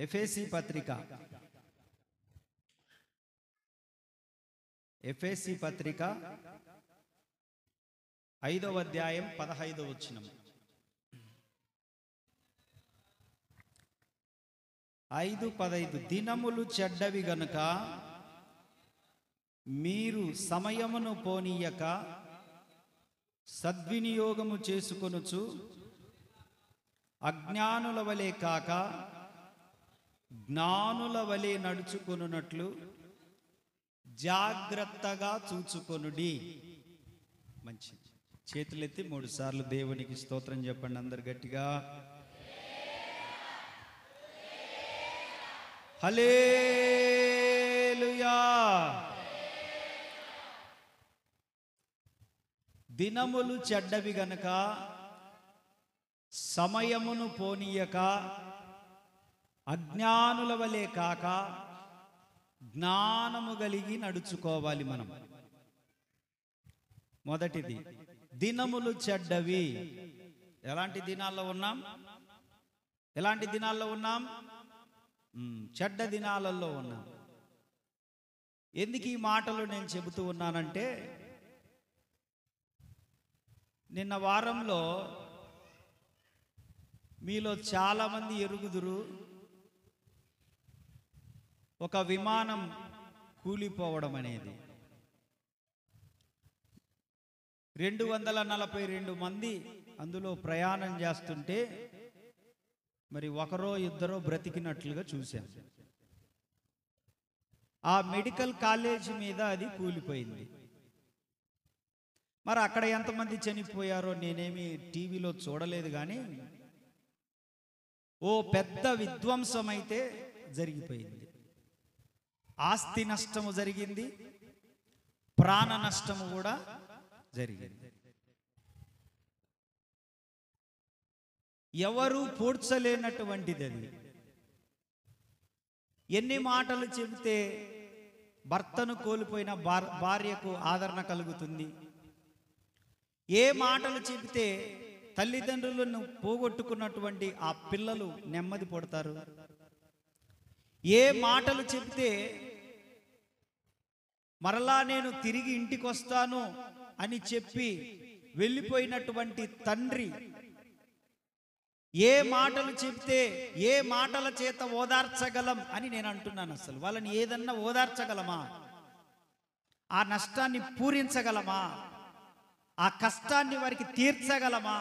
ఎఫెసీ పత్రిక 5వ అధ్యాయం 15వ వచనం. 5:15 దినములు చెడ్డవి గనుక మీరు సమయమును పోనీయక సద్వినియోగము చేసుకొనుచు అజ్ఞానుల వలె కాక జ్ఞానుల వలె నడుచుకొనున్నట్లు జాగ్రత్తగా చూచుకొనుడి. మంచిది. చేతులెత్తి 3 సార్లు దేవునికి స్తోత్రం చెప్పండి అందరు గట్టిగా. హల్లెలూయా. దినములు చెడ్డవి గనక సమయమును పోనీయక అజ్ఞానుల వలె కాక జ్ఞానము కలిగి నడుచుకోవాలి మనం. మొదటిది, దినములు చెడ్డవి. ఎలాంటి దినాల్లో ఉన్నాం? చెడ్డ దినాలలో ఉన్నాం. ఎందుకు ఈ మాటలు నేను చెబుతూ ఉన్నానంటే, నిన్న వారంలో మీలో చాలామంది ఎరుగుదురు, ఒక విమానం కూలిపోవడం అనేది. 242 మంది అందులో ప్రయాణం చేస్తుంటే మరి ఒకరో ఇద్దరో బ్రతికినట్లుగా చూశాం. ఆ మెడికల్ కాలేజ్ మీద అది కూలిపోయింది. మరి అక్కడ ఎంతమంది చనిపోయారో నేనేమి టీవీలో చూడలేదు, కానీ ఓ పెద్ద విధ్వంసం అయితే జరిగిపోయింది. ఆస్తి నష్టము జరిగింది, ప్రాణ నష్టము కూడా జరిగింది. ఎవరు పూడ్చలేనటువంటిది అది. ఎన్ని మాటలు చెబితే భర్తను కోల్పోయిన భార్యకు ఆదరణ కలుగుతుంది? ఏ మాటలు చెబితే తల్లిదండ్రులను పోగొట్టుకున్నటువంటి ఆ పిల్లలు నెమ్మది పడతారు? ఏ మాటలు చెబితే మరలా నేను తిరిగి ఇంటికి వస్తాను అని చెప్పి వెళ్ళిపోయినటువంటి తండ్రి, ఏ మాటలు చెప్తే ఏ మాటల చేత ఓదార్చగలం అని నేను అంటున్నాను. అసలు వాళ్ళని ఏదన్నా ఓదార్చగలమా? ఆ నష్టాన్ని పూరించగలమా? ఆ కష్టాన్ని వారికి తీర్చగలమా?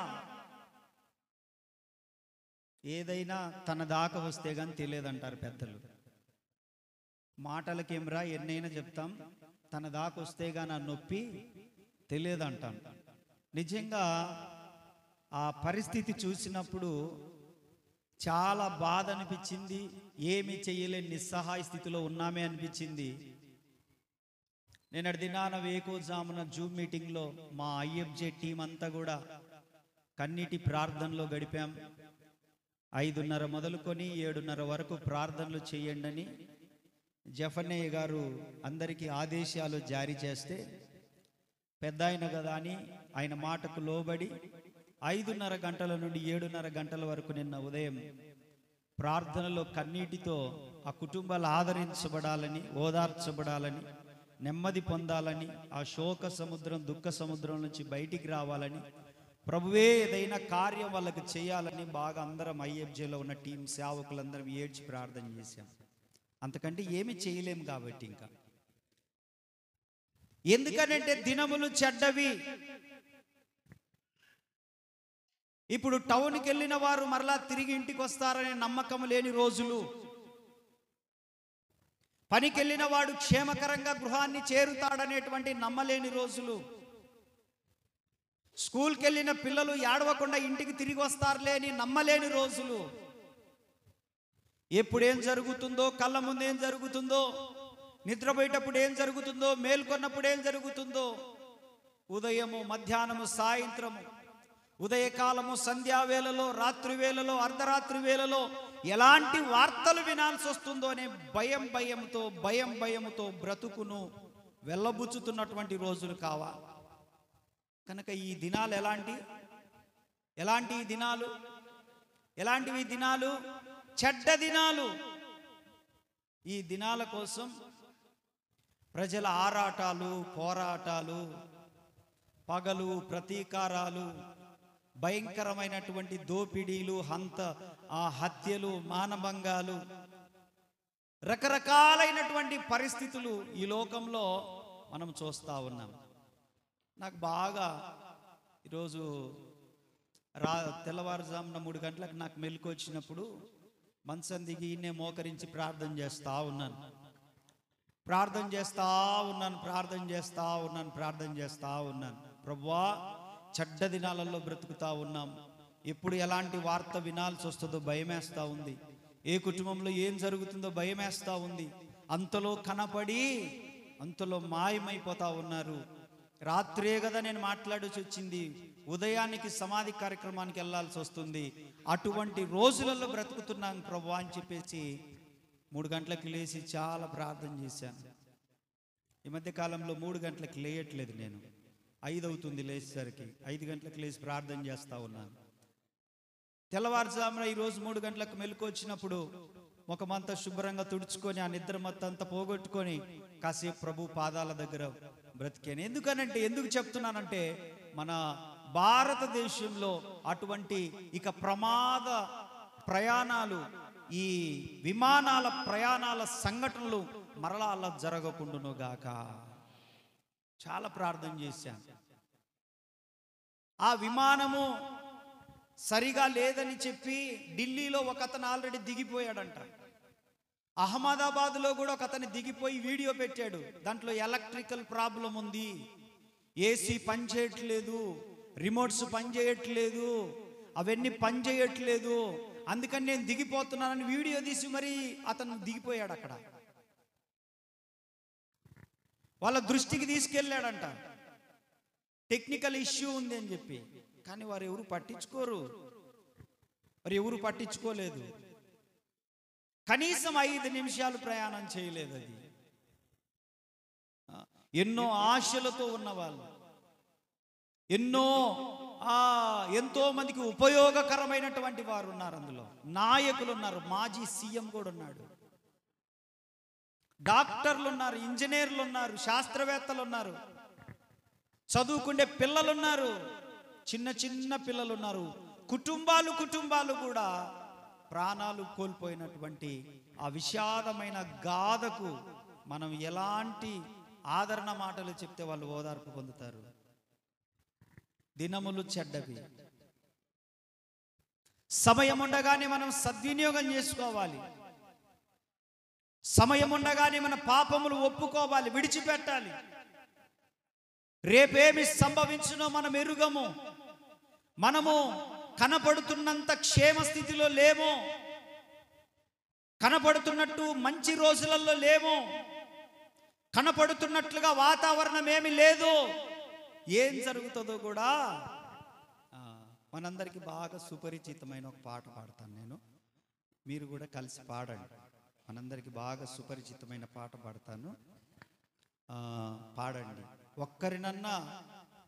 ఏదైనా తన దాకా వస్తే కానీ తెలియదంటారు పెద్దలు. మాటలకేమ్రా ఎన్నైనా చెప్తాం, తన దాకా వస్తే కానీ ఆ నొప్పి తెలియదంటాం. నిజంగా ఆ పరిస్థితి చూసినప్పుడు చాలా బాధ అనిపించింది. ఏమి చేయలేని నిస్సహాయ స్థితిలో ఉన్నామే అనిపించింది. నేను దినాన వేకోజామున జూమ్ మీటింగ్లో మా ఐఎఫ్జే టీం అంతా కూడా కన్నీటి ప్రార్థనలో గడిపాం. 5:30 మొదలుకొని 7:30 వరకు ప్రార్థనలు చేయండి అని జఫన్నయ్య గారు అందరికీ ఆదేశాలు జారీ చేస్తే, పెద్ద ఆయన కదా అని ఆయన మాటకు లోబడి 5:30 గంటల నుండి 7:30 గంటల వరకు నిన్న ఉదయం ప్రార్థనలో కన్నీటితో ఆ కుటుంబాలు ఆదరించబడాలని, ఓదార్చబడాలని, నెమ్మది పొందాలని, ఆ శోక సముద్రం, దుఃఖ సముద్రం నుంచి బయటికి రావాలని, ప్రభువే ఏదైనా కార్యం వాళ్ళకి చేయాలని బాగా అందరం ఐఎఫ్జేలో ఉన్న టీం సేవకులందరం ఏడ్చి ప్రార్థన చేశాం. అంతకంటే ఏమి చేయలేం కాబట్టి ఇంకా. ఎందుకనంటే దినములు చెడ్డవి. ఇప్పుడు టౌన్కి వెళ్ళిన వారు మరలా తిరిగి ఇంటికి వస్తారనే నమ్మకం లేని రోజులు, పనికి వెళ్ళిన వాడు క్షేమకరంగా గృహాన్ని చేరుతాడనేటువంటి నమ్మలేని రోజులు, స్కూల్కి వెళ్ళిన పిల్లలు ఏడవకుండా ఇంటికి తిరిగి వస్తారులే అని నమ్మలేని రోజులు. ఎప్పుడేం జరుగుతుందో, కళ్ళ ముందు ఏం జరుగుతుందో, నిద్రపోయేటప్పుడు ఏం జరుగుతుందో, మేల్కొన్నప్పుడు ఏం జరుగుతుందో, ఉదయము, మధ్యాహ్నము, సాయంత్రము, ఉదయకాలము, సంధ్యావేళలో, రాత్రి వేళలో, అర్ధరాత్రి వేళలో ఎలాంటి వార్తలు వినాల్సి వస్తుందో అనే భయంతో బ్రతుకును వెళ్ళబుచ్చుతున్నటువంటి రోజులు కావా. కనుక ఈ దినాలు ఎలాంటివి దినాలు? చెడ్డ దినాలు. ఈ దినాల కోసం ప్రజల ఆరాటాలు, పోరాటాలు, పగలు, ప్రతీకారాలు, భయంకరమైనటువంటి దోపిడీలు, హత్యలు, మానభంగాలు, రకరకాలైనటువంటి పరిస్థితులు ఈ లోకంలో మనం చూస్తూ ఉన్నాం. నాకు బాగా ఈరోజు తెల్లవారుజామున 3 గంటలకు నాకు మెలకు వచ్చినప్పుడు మంచం దిగి ఈయనే మోకరించి ప్రార్థన చేస్తూ ఉన్నాను. ప్రభువా, చెడ్డ దినాలలో బ్రతుకుతా ఉన్నాం. ఎప్పుడు ఎలాంటి వార్త వినాల్సి వస్తుందో భయమేస్తూ ఉంది. ఏ కుటుంబంలో ఏం జరుగుతుందో భయమేస్తూ ఉంది. అంతలో కనపడి అంతలో మాయమైపోతా ఉన్నారు. రాత్రే కదా నేను మాట్లాడాల్సి వచ్చింది, ఉదయానికి సమాధి కార్యక్రమానికి వెళ్ళాల్సి వస్తుంది. అటువంటి రోజులలో బ్రతుకుతున్నాను ప్రభువా అని చెప్పేసి 3 గంటలకు లేచి చాలా ప్రార్థన చేశాను. ఈ మధ్య కాలంలో 3 గంటలకు లేయట్లేదు, నేను 5 అవుతుంది లేచేసరికి. 5 గంటలకు లేచి ప్రార్థన చేస్తూ ఉన్నాను. తెల్లవారుజామున ఈరోజు 3 గంటలకు మెలకు వచ్చినప్పుడు ముఖమంతా శుభ్రంగా తుడుచుకొని ఆ నిద్ర మొత్తంతా పోగొట్టుకొని కాసేపు ప్రభు పాదాల దగ్గర బ్రతికాను. ఎందుకు చెప్తున్నానంటే మన భారతదేశంలో అటువంటి ఇక ప్రమాద ప్రయాణాలు, ఈ విమానాల ప్రయాణాల సంఘటనలు మరలా అలా జరగకుండాను గాక చాలా ప్రార్థన చేశాను. ఆ విమానము సరిగా లేదని చెప్పి ఢిల్లీలో ఒక అతను ఆల్రెడీ దిగిపోయాడంట. అహ్మదాబాద్లో కూడా ఒక అతను దిగిపోయి వీడియో పెట్టాడు. దాంట్లో ఎలక్ట్రికల్ ప్రాబ్లం ఉంది, ఏసీ పనిచేయట్లేదు, రిమోట్స్ పనిచేయట్లేదు, అవన్నీ పనిచేయట్లేదు, అందుకని నేను దిగిపోతున్నానని వీడియో తీసి మరి అతను దిగిపోయాడు. అక్కడ వాళ్ళ దృష్టికి తీసుకెళ్ళాడంట, టెక్నికల్ ఇష్యూ ఉంది అని చెప్పి. కానీ వారు ఎవరు పట్టించుకోలేదు. కనీసం 5 నిమిషాలు ప్రయాణం చేయలేదు. అది ఎన్నో ఆశలతో ఉన్నవాళ్ళు, ఎంతో మందికి ఉపయోగకరమైనటువంటి వారు ఉన్నారు. అందులో నాయకులు ఉన్నారు, మాజీ సీఎం కూడా ఉన్నాడు, డాక్టర్లు ఉన్నారు, ఇంజనీర్లు ఉన్నారు, శాస్త్రవేత్తలు ఉన్నారు, చదువుకునే పిల్లలు ఉన్నారు, చిన్న పిల్లలు ఉన్నారు. కుటుంబాలు కూడా ప్రాణాలు కోల్పోయినటువంటి ఆ విషాదమైన గాథకు మనం ఎలాంటి ఆదరణ మాటలు చెప్తే వాళ్ళు ఓదార్పు పొందుతారు. దినములు చెడ్డవి. సమయం ఉండగానే మనం సద్వినియోగం చేసుకోవాలి. సమయం ఉండగానే మన పాపములు ఒప్పుకోవాలి, విడిచిపెట్టాలి. రేపేమి సంభవించునో మనం ఎరుగము. మనము కనపడుతున్నంత క్షేమ స్థితిలో లేము, కనపడుతున్నట్టు మంచి రోజులలో లేము, కనపడుతున్నట్లుగా వాతావరణం ఏమి లేదు. ఏం జరుగుతుందో కూడా మనందరికీ బాగా సుపరిచితమైన ఒక పాట పాడతాను నేను, మీరు కూడా కలిసి పాడండి. మనందరికీ బాగా సుపరిచితమైన పాట పాడతాను, పాడండి. ఒక్కరినన్నా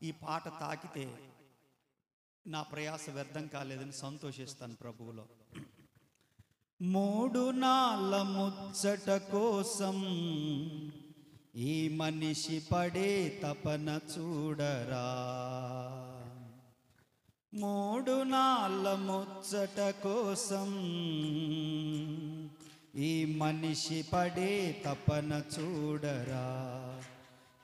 ఈ పాట తాకితే నా ప్రయాస వ్యర్థం కాలేదని సంతోషిస్తాను ప్రభువులో. 3 నాళ్ళ ముచ్చట కోసం ఈ మనిషి పడే తపన చూడరా, 3 నాళ్ళ ముచ్చట కోసం ఈ మనిషి పడే తపన చూడరా.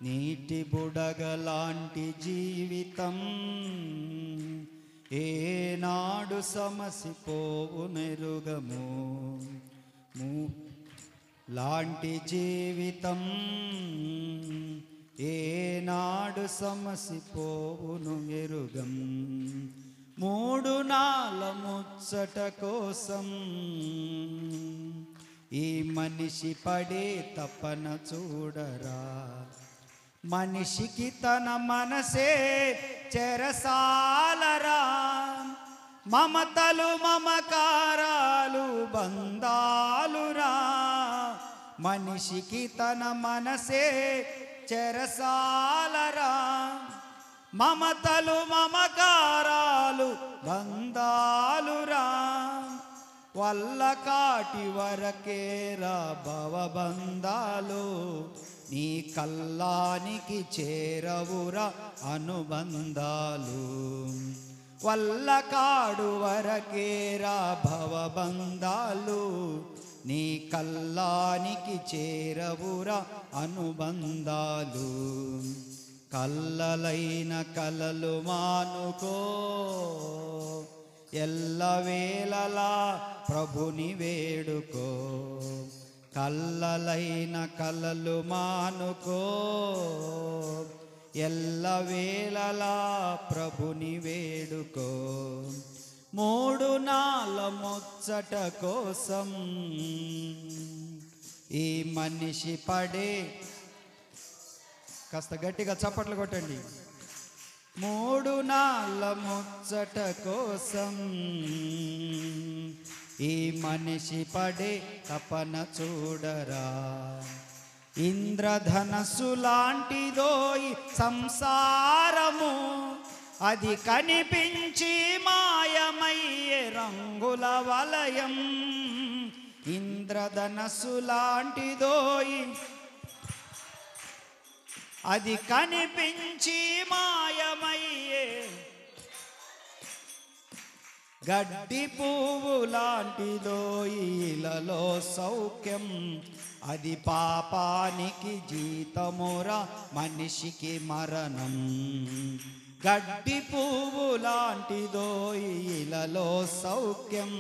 నీటి బుడగలాంటి జీవితం ఏనాడు సమసిపోవు నెరుగము, లాంటి జీవితం ఏనాడు సమసిపోవును ఎరుగం. 3 నాళ్ళ ముచ్చట కోసం ఈ మనిషి పడే తపన చూడరా. మనిషికి తన మనసే చెరసాలరా, మమతలు మమకారాలు బంధాలురా. మనిషికి తన మనసే చెరసాలరా, మమతలు మమకారాలు బంధాలురా. వల్ల కాటి వరకేరా భవబంధాలు, నీ కల్లానికి చేరవురా అనుబంధాలు. వల్ల కాడు వరకేరా భవబంధాలు, నీ కల్లానికి చేరవురా అనుబంధాలు. కల్లలైన కలలు మానుకో, ఎల్లవేళలా ప్రభుని వేడుకో. కల్లలైన కలలు మానుకో, ఎల్లవేళలా ప్రభుని వేడుకో. మూడు నాళ్ళ ముచ్చట కోసం ఈ మనిషి పడే, కాస్త గట్టిగా చప్పట్లు కొట్టండి. మూడు నాళ్ళ ముచ్చట కోసం ఈ మనిషి పడే తపన చూడరా. ఇంద్రధనస్సు లాంటిదోయి సంసారము, అది కనిపించి మాయమయ్యే రంగుల వలయం. ఇంద్రధనస్సు లాంటిదోయి, అది కనిపించి మాయమయ్యే గడ్డి పువ్వు లాంటిదోయి ఇలలో సౌఖ్యం. అది పాపానికి జీతమురా మనిషికి మరణం. గడ్డి పువ్వు లాంటిదోయి ఇలలో సౌఖ్యం,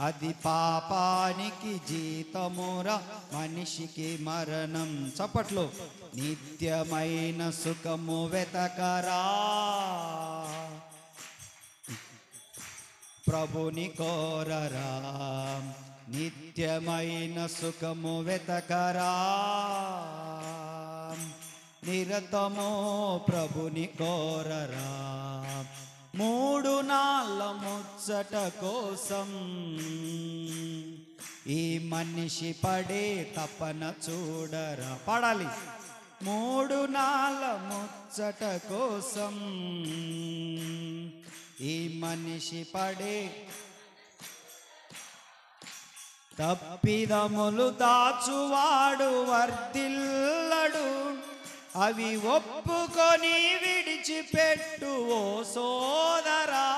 అది పాపానికి జీతమురా మనిషికి మరణం. చప్పట్లో. నిత్యమైన సుఖము వెతకరా, ప్రభుని కోరరా. నిత్యమైన సుఖము వెతకరా, నిరతమో ప్రభుని కోరరా. మూడు నాళ్ళ ముచ్చట కోసం ఈ మనిషి పడే తపన చూడరా. పాడాలి. మూడు నాళ్ళ ముచ్చట కోసం ఈ మనిషి పడే తప్పిదములు దాచువాడు వర్ధిల్లడు, అవి ఒప్పుకొని విడిచిపెట్టు ఓ సోదరా.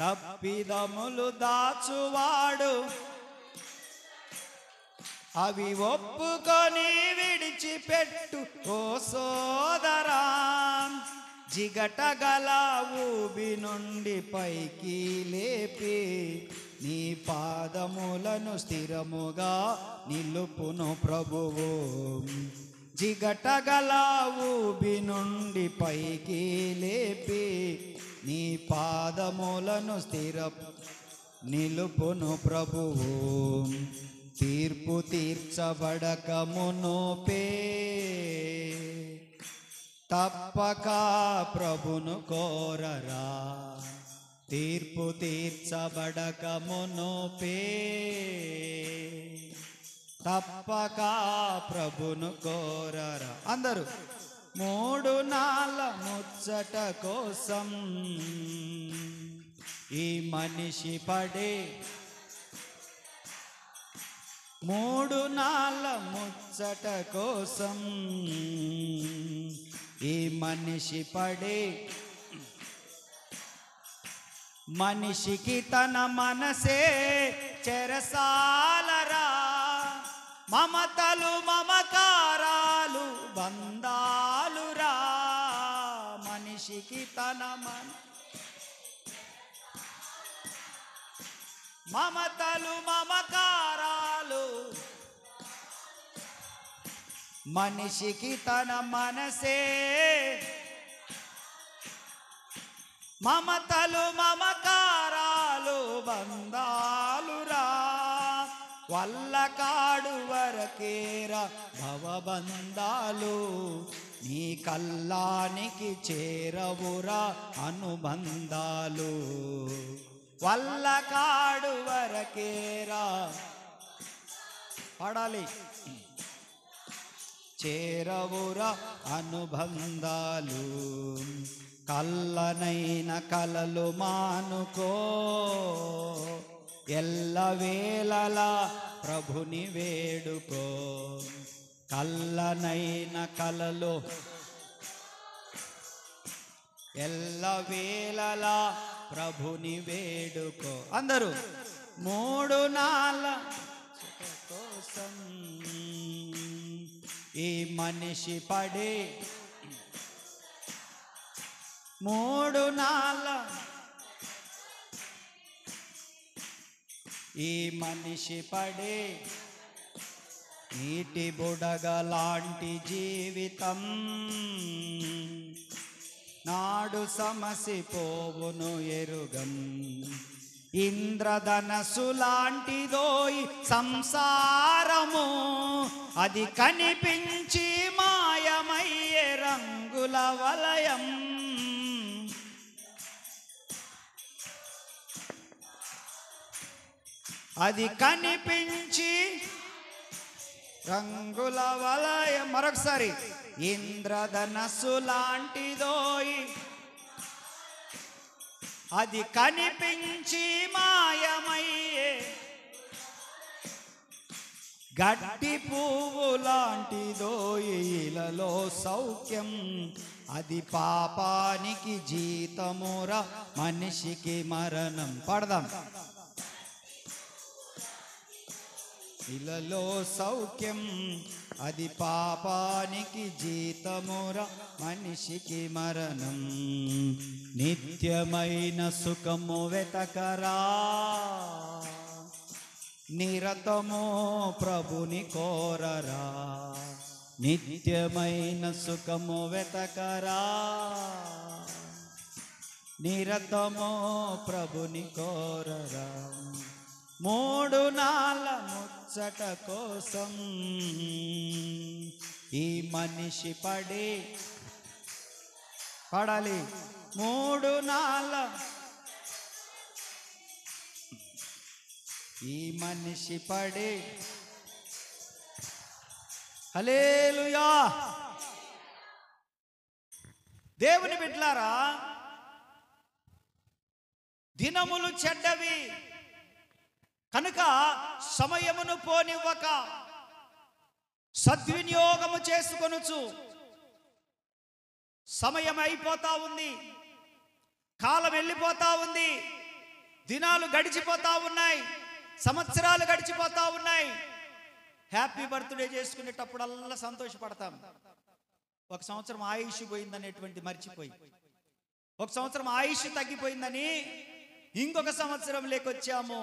తప్పిదములు దాచువాడు, అవి ఒప్పుకొని విడిచిపెట్టు ఓ సోదరా. జిగటగల ఊబి నుండి పైకి లేపి, నీ పాదములను స్థిరముగా నిలుపును ప్రభువు. జిగటగల ఊబి నుండి పైకి లేపి, నీ పాదములను నిలుపును ప్రభువు. తీర్పు తీర్చబడక మునుపే తప్పక ప్రభును కోరరా. తీర్పు తీర్చబడక మునుపే తప్పక ప్రభును కోరరా. అందరూ. మూడు నాళ్ళ ముచ్చట కోసం ఈ మనిషి పడే, మూడు నాళ్ళ ముచ్చట కోసం ఈ మనిషి పడే. మనిషికి తన మనసే చెరసాలరా, మమతలు మమకారాలు బంధాలురా. మనిషికి తన మమతలు మమకారాలు, మనిషికి తన మనసే మమతలు మమకారాలు బంధాలురా. వల్ల కాడు వరకేరా భవబంధాలు, నీ కల్లానికి చేరవురా అనుబంధాలు. వల్ల కాడు వరకేరా, పాడాలి. చేరవురా అనుబంధాలు. కల్లనైన కలలు మానుకో, ఎల్లవేళలా ప్రభుని వేడుకో. కల్లనైన కలలో ఎల్లవేళలా ప్రభుని వేడుకో. అందరూ 3 నాళ్ళ కోసం ఈ మనిషి పడే 3 నాళ్ళ ఈ మనిషి పడే నీటి బుడగ లాంటి జీవితం నాడు సమసిపోవును ఎరుగం. ఇంద్రధనస్సు లాంటిదోయి సంసారము, అది కనిపించి మాయమయ్యే రంగుల వలయం. అది కనిపించి రంగుల వలయం. మరొకసారి, ఇంద్రధనస్సు లాంటిదోయి, అది కనిపించి మాయమయ్యే గడ్డి పువ్వు లాంటిదోయి ఇలలో సౌఖ్యం. అది పాపానికి జీతమురా, మనిషికి మరణం. పడదాం. ఇలలో సౌఖ్యం, అది పాపానికి జీతమురా, మనిషికి మరణం. నిత్యమైన సుఖము వెతకరా, నిరతము ప్రభుని కోరరా. నిత్యమైన సుఖము వెతకరా, నిరతము ప్రభుని కోరరా. 3 నాళ్ళ ముచ్చట కోసం ఈ మనిషి పడాలి. 3 నాళ్ళ ఈ మనిషి పడే. హల్లెలూయా. దేవుని బిడ్డలారా, దినములు చెడ్డవి కనుక సమయమును పోనివ్వక సద్వినియోగము చేసుకొనుచు. సమయం అయిపోతా ఉంది, కాలం వెళ్ళిపోతా ఉంది, దినాలు గడిచిపోతా ఉన్నాయి, సంవత్సరాలు గడిచిపోతా ఉన్నాయి. హ్యాపీ బర్త్డే చేసుకునేటప్పుడల్లా సంతోషపడతాం. ఒక సంవత్సరం ఆయుష్ పోయిందనేటువంటి మర్చిపోయి, ఒక సంవత్సరం ఆయుష్ తగ్గిపోయిందని ఇంకొక సంవత్సరం లేకొచ్చాము,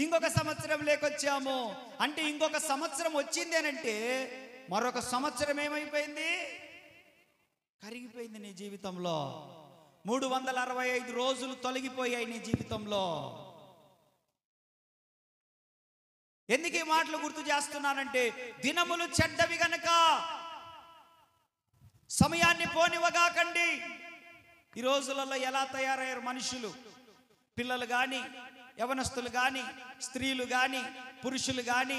ఇంకొక సంవత్సరం లేకొచ్చాము అంటే ఇంకొక సంవత్సరం వచ్చింది అనంటే మరొక సంవత్సరం ఏమైపోయింది? కరిగిపోయింది నీ జీవితంలో. 365 రోజులు తొలగిపోయాయి నీ జీవితంలో. ఎందుకు ఈ మాటలు గుర్తు చేస్తున్నానంటే, దినములు చెడ్డవి గనక సమయాన్ని పోనివ్వగాకండి. ఈ రోజులలో ఎలా తయారయ్యారు మనుషులు, పిల్లలు కానీ, యవనస్తులు కానీ, స్త్రీలు కానీ, పురుషులు కానీ,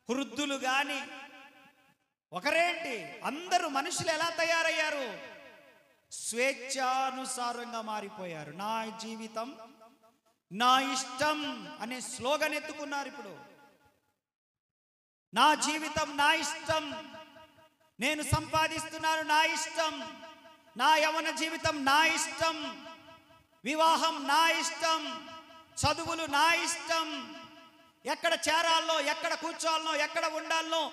వృద్ధులు కానీ, ఒకరేంటి అందరూ మనుషులు ఎలా తయారయ్యారు? స్వేచ్ఛానుసారంగా మారిపోయారు. నా జీవితం నా ఇష్టం అనే స్లోగన్ ఎత్తుకున్నారు. ఇప్పుడు నా జీవితం నా ఇష్టం, నేను సంపాదిస్తున్నాను నా ఇష్టం, నా యవన జీవితం నా ఇష్టం, వివాహం నా ఇష్టం, చదువులు నా ఇష్టం, ఎక్కడ చేరాలో, ఎక్కడ కూర్చోవాలనో, ఎక్కడ ఉండాలనో,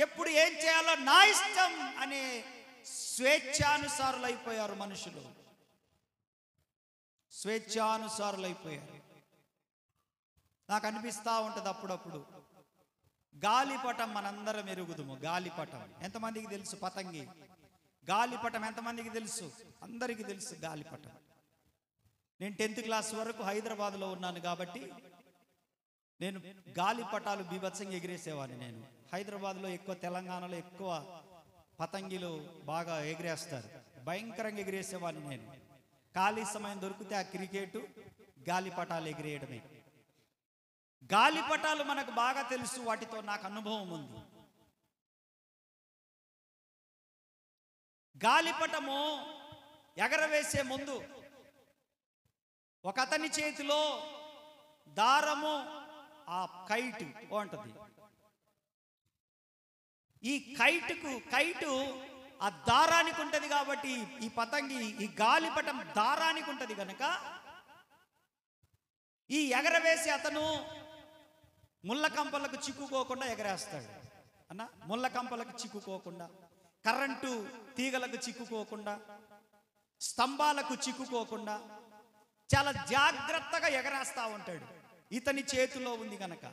ఎప్పుడు ఏం చేయాలో నా ఇష్టం అనే స్వేచ్ఛానుసారులు అయిపోయారు మనుషులు. స్వేచ్ఛానుసారులు అయిపోయారు. నాకు అనిపిస్తూ ఉంటుంది అప్పుడప్పుడు, గాలిపటం మనందరం ఎరుగుదుము. గాలిపటం ఎంతమందికి తెలుసు? పతంగి గాలిపటం ఎంతమందికి తెలుసు? అందరికీ తెలుసు గాలిపటం. నేను 10th క్లాస్ వరకు హైదరాబాద్లో ఉన్నాను కాబట్టి నేను గాలిపటాలు బీభత్సంగా ఎగిరేసేవాడిని. నేను హైదరాబాద్లో ఎక్కువ, తెలంగాణలో ఎక్కువ పతంగిలు బాగా ఎగిరేస్తారు, భయంకరంగా ఎగిరేసేవాడిని నేను. ఖాళీ సమయం దొరికితే ఆ క్రికెట్, గాలిపటాలు ఎగిరేయడమే. గాలిపటాలు మనకు బాగా తెలుసు, వాటితో నాకు అనుభవం ఉంది. గాలిపటము ఎగరవేసే ముందు ఒక అతని చేతిలో దారము, ఆ కైటు ఉంటుంది. ఈ కైటు ఆ దారానికి ఉంటుంది కాబట్టి, ఈ పతంగి, ఈ గాలిపటం దారానికి ఉంటుంది కనుక ఈ ఎగరవేసి అతను ముళ్ళ కంపలకు చిక్కుకోకుండా ఎగరేస్తాడు అన్న. ముళ్ళ కంపలకు చిక్కుకోకుండా, కరెంటు తీగలకు చిక్కుకోకుండా, స్తంభాలకు చిక్కుకోకుండా చాలా జాగ్రత్తగా ఎగరేస్తా ఉంటాడు. ఇతని చేతిలో ఉంది కనుక,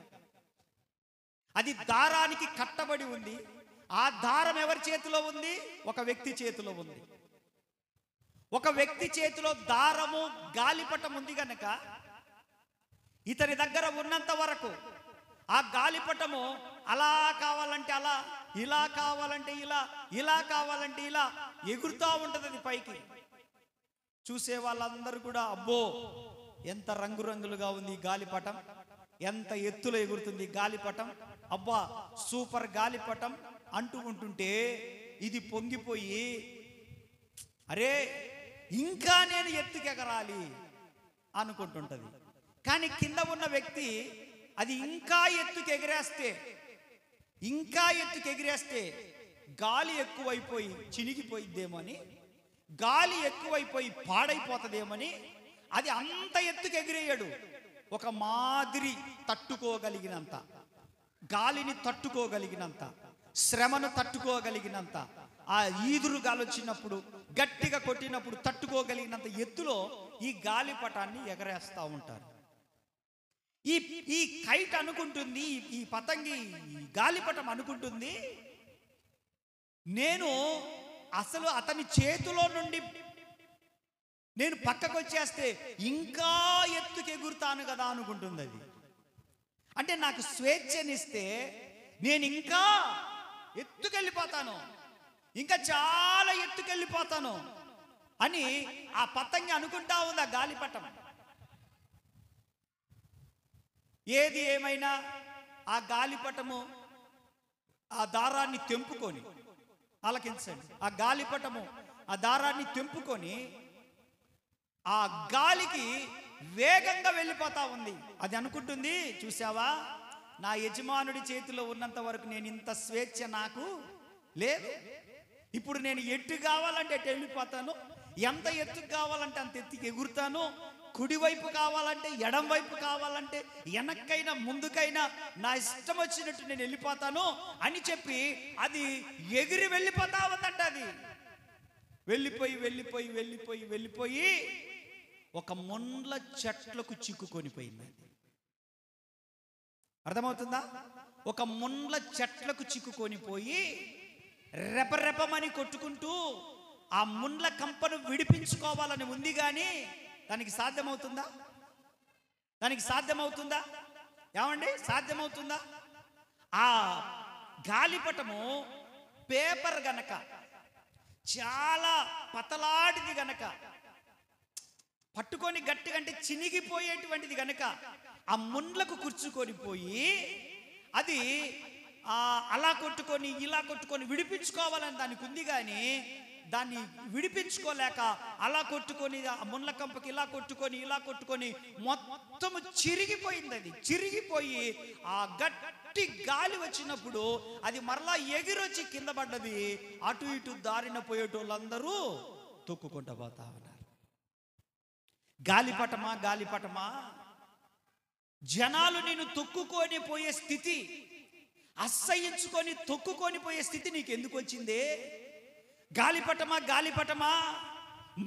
అది దారానికి కట్టబడి ఉంది. ఆ దారం ఎవరి చేతిలో ఉంది? ఒక వ్యక్తి చేతిలో ఉంది. ఒక వ్యక్తి చేతిలో దారము, గాలిపటం ఉంది కనుక ఇతని దగ్గర ఉన్నంత వరకు ఆ గాలిపటము అలా కావాలంటే అలా, ఇలా కావాలంటే ఇలా, ఇలా కావాలంటే ఇలా ఎగురుతూ ఉంటుంది అది పైకి. చూసే వాళ్ళందరూ కూడా అబ్బో ఎంత రంగురంగులుగా ఉంది గాలిపటం, ఎంత ఎత్తులో ఎగురుతుంది గాలిపటం, అబ్బా సూపర్ గాలిపటం అంటూ ఉంటుంటే ఇది పొంగిపోయి అరే ఇంకా నేను ఎత్తుకెగరాలి అనుకుంటుంటది. కానీ కింద ఉన్న వ్యక్తి అది ఇంకా ఎత్తుకెగిరేస్తే గాలి ఎక్కువైపోయి చినిగిపోయిద్దేమో అని, గాలి ఎక్కువైపోయి పాడైపోతుందేమని అది అంత ఎత్తుకు ఎగిరేయడు. ఒక మాదిరి తట్టుకోగలిగినంత, గాలిని తట్టుకోగలిగినంత, శ్రమను తట్టుకోగలిగినంత, ఆ ఈదురు గాలి వచ్చినప్పుడు గట్టిగా కొట్టినప్పుడు తట్టుకోగలిగినంత ఎత్తులో ఈ గాలిపటాన్ని ఎగరేస్తూ ఉంటారు. ఈ కైట్ అనుకుంటుంది, ఈ పతంగి, ఈ గాలిపటం అనుకుంటుంది, నేను అసలు అతని చేతిలో నుండి నేను పక్కకు వచ్చేస్తే ఇంకా ఎత్తుకు ఎగురుతాను కదా అనుకుంటుంది. అది అంటే నాకు స్వేచ్ఛనిస్తే నేను ఇంకా ఎత్తుకెళ్ళిపోతాను, ఇంకా చాలా ఎత్తుకెళ్ళిపోతాను అని ఆ పతంగి అనుకుంటా ఉంది. ఆ గాలిపటం ఏది ఏమైనా ఆ గాలిపటము ఆ దారాన్ని తెంపుకొని, ఆలకించండి, ఆ గాలిపటము ఆ దారాన్ని తెంపుకొని ఆ గాలికి వేగంగా వెళ్ళిపోతా ఉంది. అది అనుకుంటుంది, చూసావా నా యజమానుడి చేతిలో ఉన్నంత వరకు నేను ఇంత స్వేచ్ఛ నాకు లేదు. ఇప్పుడు నేను ఎట్టు కావాలంటే ఎటు వెళ్ళిపోతాను, ఎంత ఎత్తుకు కావాలంటే అంత ఎత్తుకి ఎగురుతాను, కుడివైపు కావాలంటే ఎడం వైపు కావాలంటే వెనక్కైనా ముందుకైనా నా ఇష్టం వచ్చినట్టు నేను వెళ్ళిపోతాను అని చెప్పి అది ఎగిరి వెళ్ళిపోతా ఉందంట. అది వెళ్ళిపోయి వెళ్ళిపోయి వెళ్ళిపోయి వెళ్ళిపోయి ఒక ముండ్ల చెట్లకు చిక్కుకొని పోయింది. అర్థమవుతుందా? ఒక ముండ్ల చెట్లకు చిక్కుకొని పోయి రెపరెపమని కొట్టుకుంటూ ఆ ముండ్ల కంపను విడిపించుకోవాలని ఉంది, కానీ దానికి సాధ్యమవుతుందా? దానికి సాధ్యమవుతుందా? ఏమండి సాధ్యమవుతుందా? ఆ గాలిపటము పేపర్ గనక, చాలా పతలాడిది గనక, పట్టుకొని గట్టిగా అంటే చినిగిపోయేటువంటిది గనక ఆ ముండ్లకు కూర్చుకొని పోయి అది అలా కొట్టుకొని ఇలా కొట్టుకొని విడిపించుకోవాలని దానికి ఉంది, కానీ దాన్ని విడిపించుకోలేక అలా కొట్టుకొని ఆ ముండ్ల కంపకి ఇలా కొట్టుకొని మొత్తము చిరిగిపోయింది. అది చిరిగిపోయి ఆ గట్టి గాలి వచ్చినప్పుడు అది మరలా ఎగిరొచ్చి కింద పడ్డది. అటు ఇటు దారిన పోయేటోళ్ళందరూ తొక్కుకుంటూ పోతా ఉన్నారు. గాలిపటమా గాలిపటమా, జనాలు నేను తొక్కుకొని పోయే స్థితి, అసహ్యించుకొని తొక్కుకొని పోయే స్థితి నీకు ఎందుకు వచ్చింది? గాలిపటమా గాలిపటమా,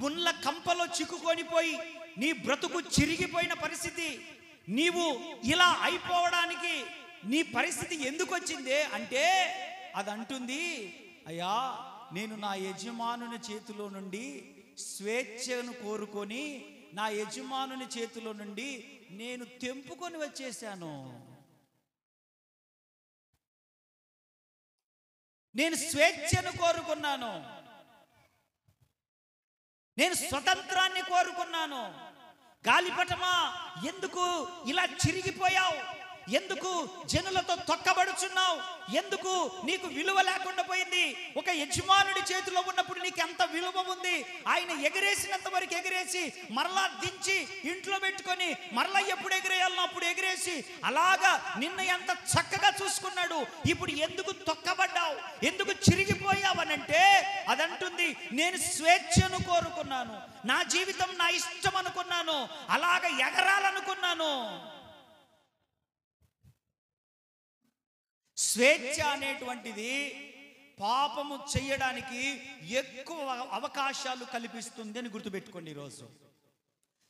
ముళ్ళ కంపలో చిక్కుకొని పోయి నీ బ్రతుకు చిరిగిపోయిన పరిస్థితి, నీవు ఇలా అయిపోవడానికి నీ పరిస్థితి ఎందుకు వచ్చింది అంటే అది అంటుంది, అయ్యా నేను నా యజమానుని చేతిలో నుండి స్వేచ్ఛను కోరుకొని నా యజమానుని చేతిలో నుండి నేను తెంపుకొని వచ్చేసాను. నేను స్వేచ్ఛను కోరుకున్నాను, నేను స్వతంత్రాన్ని కోరుకున్నాను. గాలిపటమా ఎందుకు ఇలా చిరిగిపోయావు? ఎందుకు జనులతో తొక్కబడుతూ బాధపడుచున్నావు? ఎందుకు నీకు విలువ లేకుండా పోయింది? ఒక యజమానుడి చేతిలో ఉన్నప్పుడు నీకు ఎంత విలువ ఉంది? ఆయన ఎగరేసినంత వరకు ఎగరేసి మరలా దించి ఇంట్లో పెట్టుకొని మరలా ఎప్పుడు ఎగరేయాలనో అప్పుడు ఎగరేసి అలాగా నిన్ను ఎంత చక్కగా చూసుకున్నాడు. ఇప్పుడు ఎందుకు తొక్కబడ్డావు, ఎందుకు చిరిగిపోయావనంటే అదంటుంది, నేను స్వేచ్ఛను కోరుకున్నాను, నా జీవితం నా ఇష్టం అనుకున్నాను, అలాగ ఎగరాలనుకున్నాను. స్వేచ్ఛ అనేటువంటిది పాపము చేయడానికి ఎక్కువ అవకాశాలు కల్పిస్తుంది అని గుర్తుపెట్టుకోండి. ఈరోజు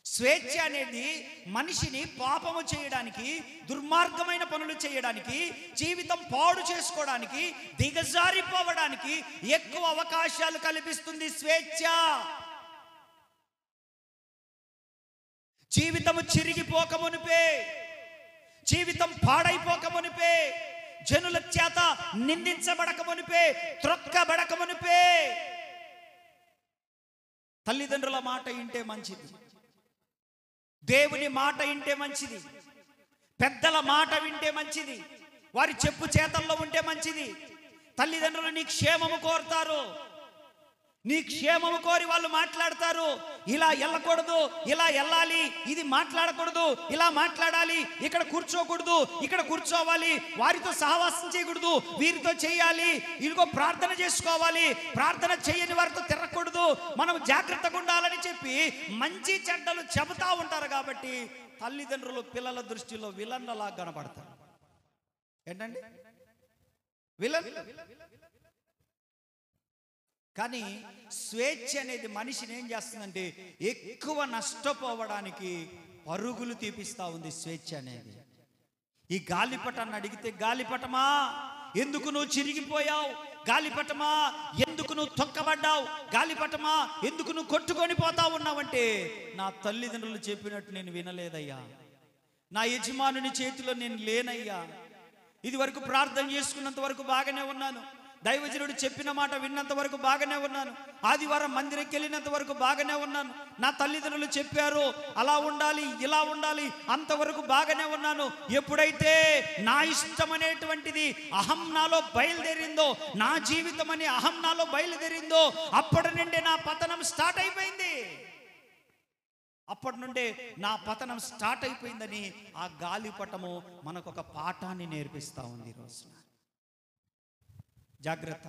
స్వేచ్ఛ అనేది మనిషిని పాపము చేయడానికి, దుర్మార్గమైన పనులు చేయడానికి, జీవితం పాడు చేసుకోవడానికి, దిగజారిపోవడానికి ఎక్కువ అవకాశాలు కల్పిస్తుంది స్వేచ్ఛ. జీవితము చిరిగిపోకమునిపే, జీవితం పాడైపోకమునిపే, జనుల చేత నిందించబడకమునిపే, త్రొక్కబడకమునిపే తల్లిదండ్రుల మాట వింటే మంచిది, దేవుని మాట వింటే మంచిది, పెద్దల మాట వింటే మంచిది, వారి చెప్పు చేతల్లో ఉంటే మంచిది. తల్లిదండ్రులు నీ క్షేమము కోరుతారు, నీ క్షేమము కోరి వాళ్ళు మాట్లాడతారు. ఇలా వెళ్ళకూడదు, ఇలా వెళ్ళాలి, ఇది మాట్లాడకూడదు, ఇలా మాట్లాడాలి, ఇక్కడ కూర్చోకూడదు, ఇక్కడ కూర్చోవాలి, వారితో సహవాసం చేయకూడదు, వీరితో చేయాలి, ఇదిగో ప్రార్థన చేసుకోవాలి, ప్రార్థన చేయని వారితో తిరగకూడదు, మనం జాగ్రత్తగా ఉండాలని చెప్పి మంచి చెడ్డలు చెబుతా ఉంటారు. కాబట్టి తల్లిదండ్రులు పిల్లల దృష్టిలో విలన్లలా కనపడతారు. ఏంటండి విలన్? కానీ స్వేచ్ఛ అనేది మనిషిని ఏం చేస్తుందంటే ఎక్కువ నష్టపోవడానికి పరుగులు తీపిస్తూ ఉంది స్వేచ్ఛ అనేది. ఈ గాలిపటాన్ని అడిగితే, గాలిపటమా ఎందుకు నువ్వు చిరిగిపోయావు, గాలిపటమా ఎందుకు నువ్వు తొక్కబడ్డావు, గాలిపటమా ఎందుకు నువ్వు కొట్టుకొని పోతా ఉన్నావంటే, నా తల్లిదండ్రులు చెప్పినట్టు నేను వినలేదయ్యా, నా యజమానుని చేతిలో నేను లేనయ్యా, ఇది వరకు ప్రార్థన చేసుకున్నంత వరకు బాగానే ఉన్నాను, దైవజనుడు చెప్పిన మాట విన్నంత వరకు బాగానే ఉన్నాను, ఆదివారం మందిరంకి వెళ్ళినంత వరకు బాగానే ఉన్నాను, నా తల్లిదండ్రులు చెప్పారు అలా ఉండాలి, ఇలా ఉండాలి, అంతవరకు బాగానే ఉన్నాను. ఎప్పుడైతే నా ఇష్టం అనేటువంటిది అహం నాలో బయలుదేరిందో, నా జీవితం అనే అహం నాలో బయలుదేరిందో, అప్పటి నుండే నా పతనం స్టార్ట్ అయిపోయింది. అప్పటి నుండే నా పతనం స్టార్ట్ అయిపోయిందని ఆ గాలిపటము మనకు ఒక పాఠాన్ని నేర్పిస్తూ ఉంది. రోజున జాగ్రత్త.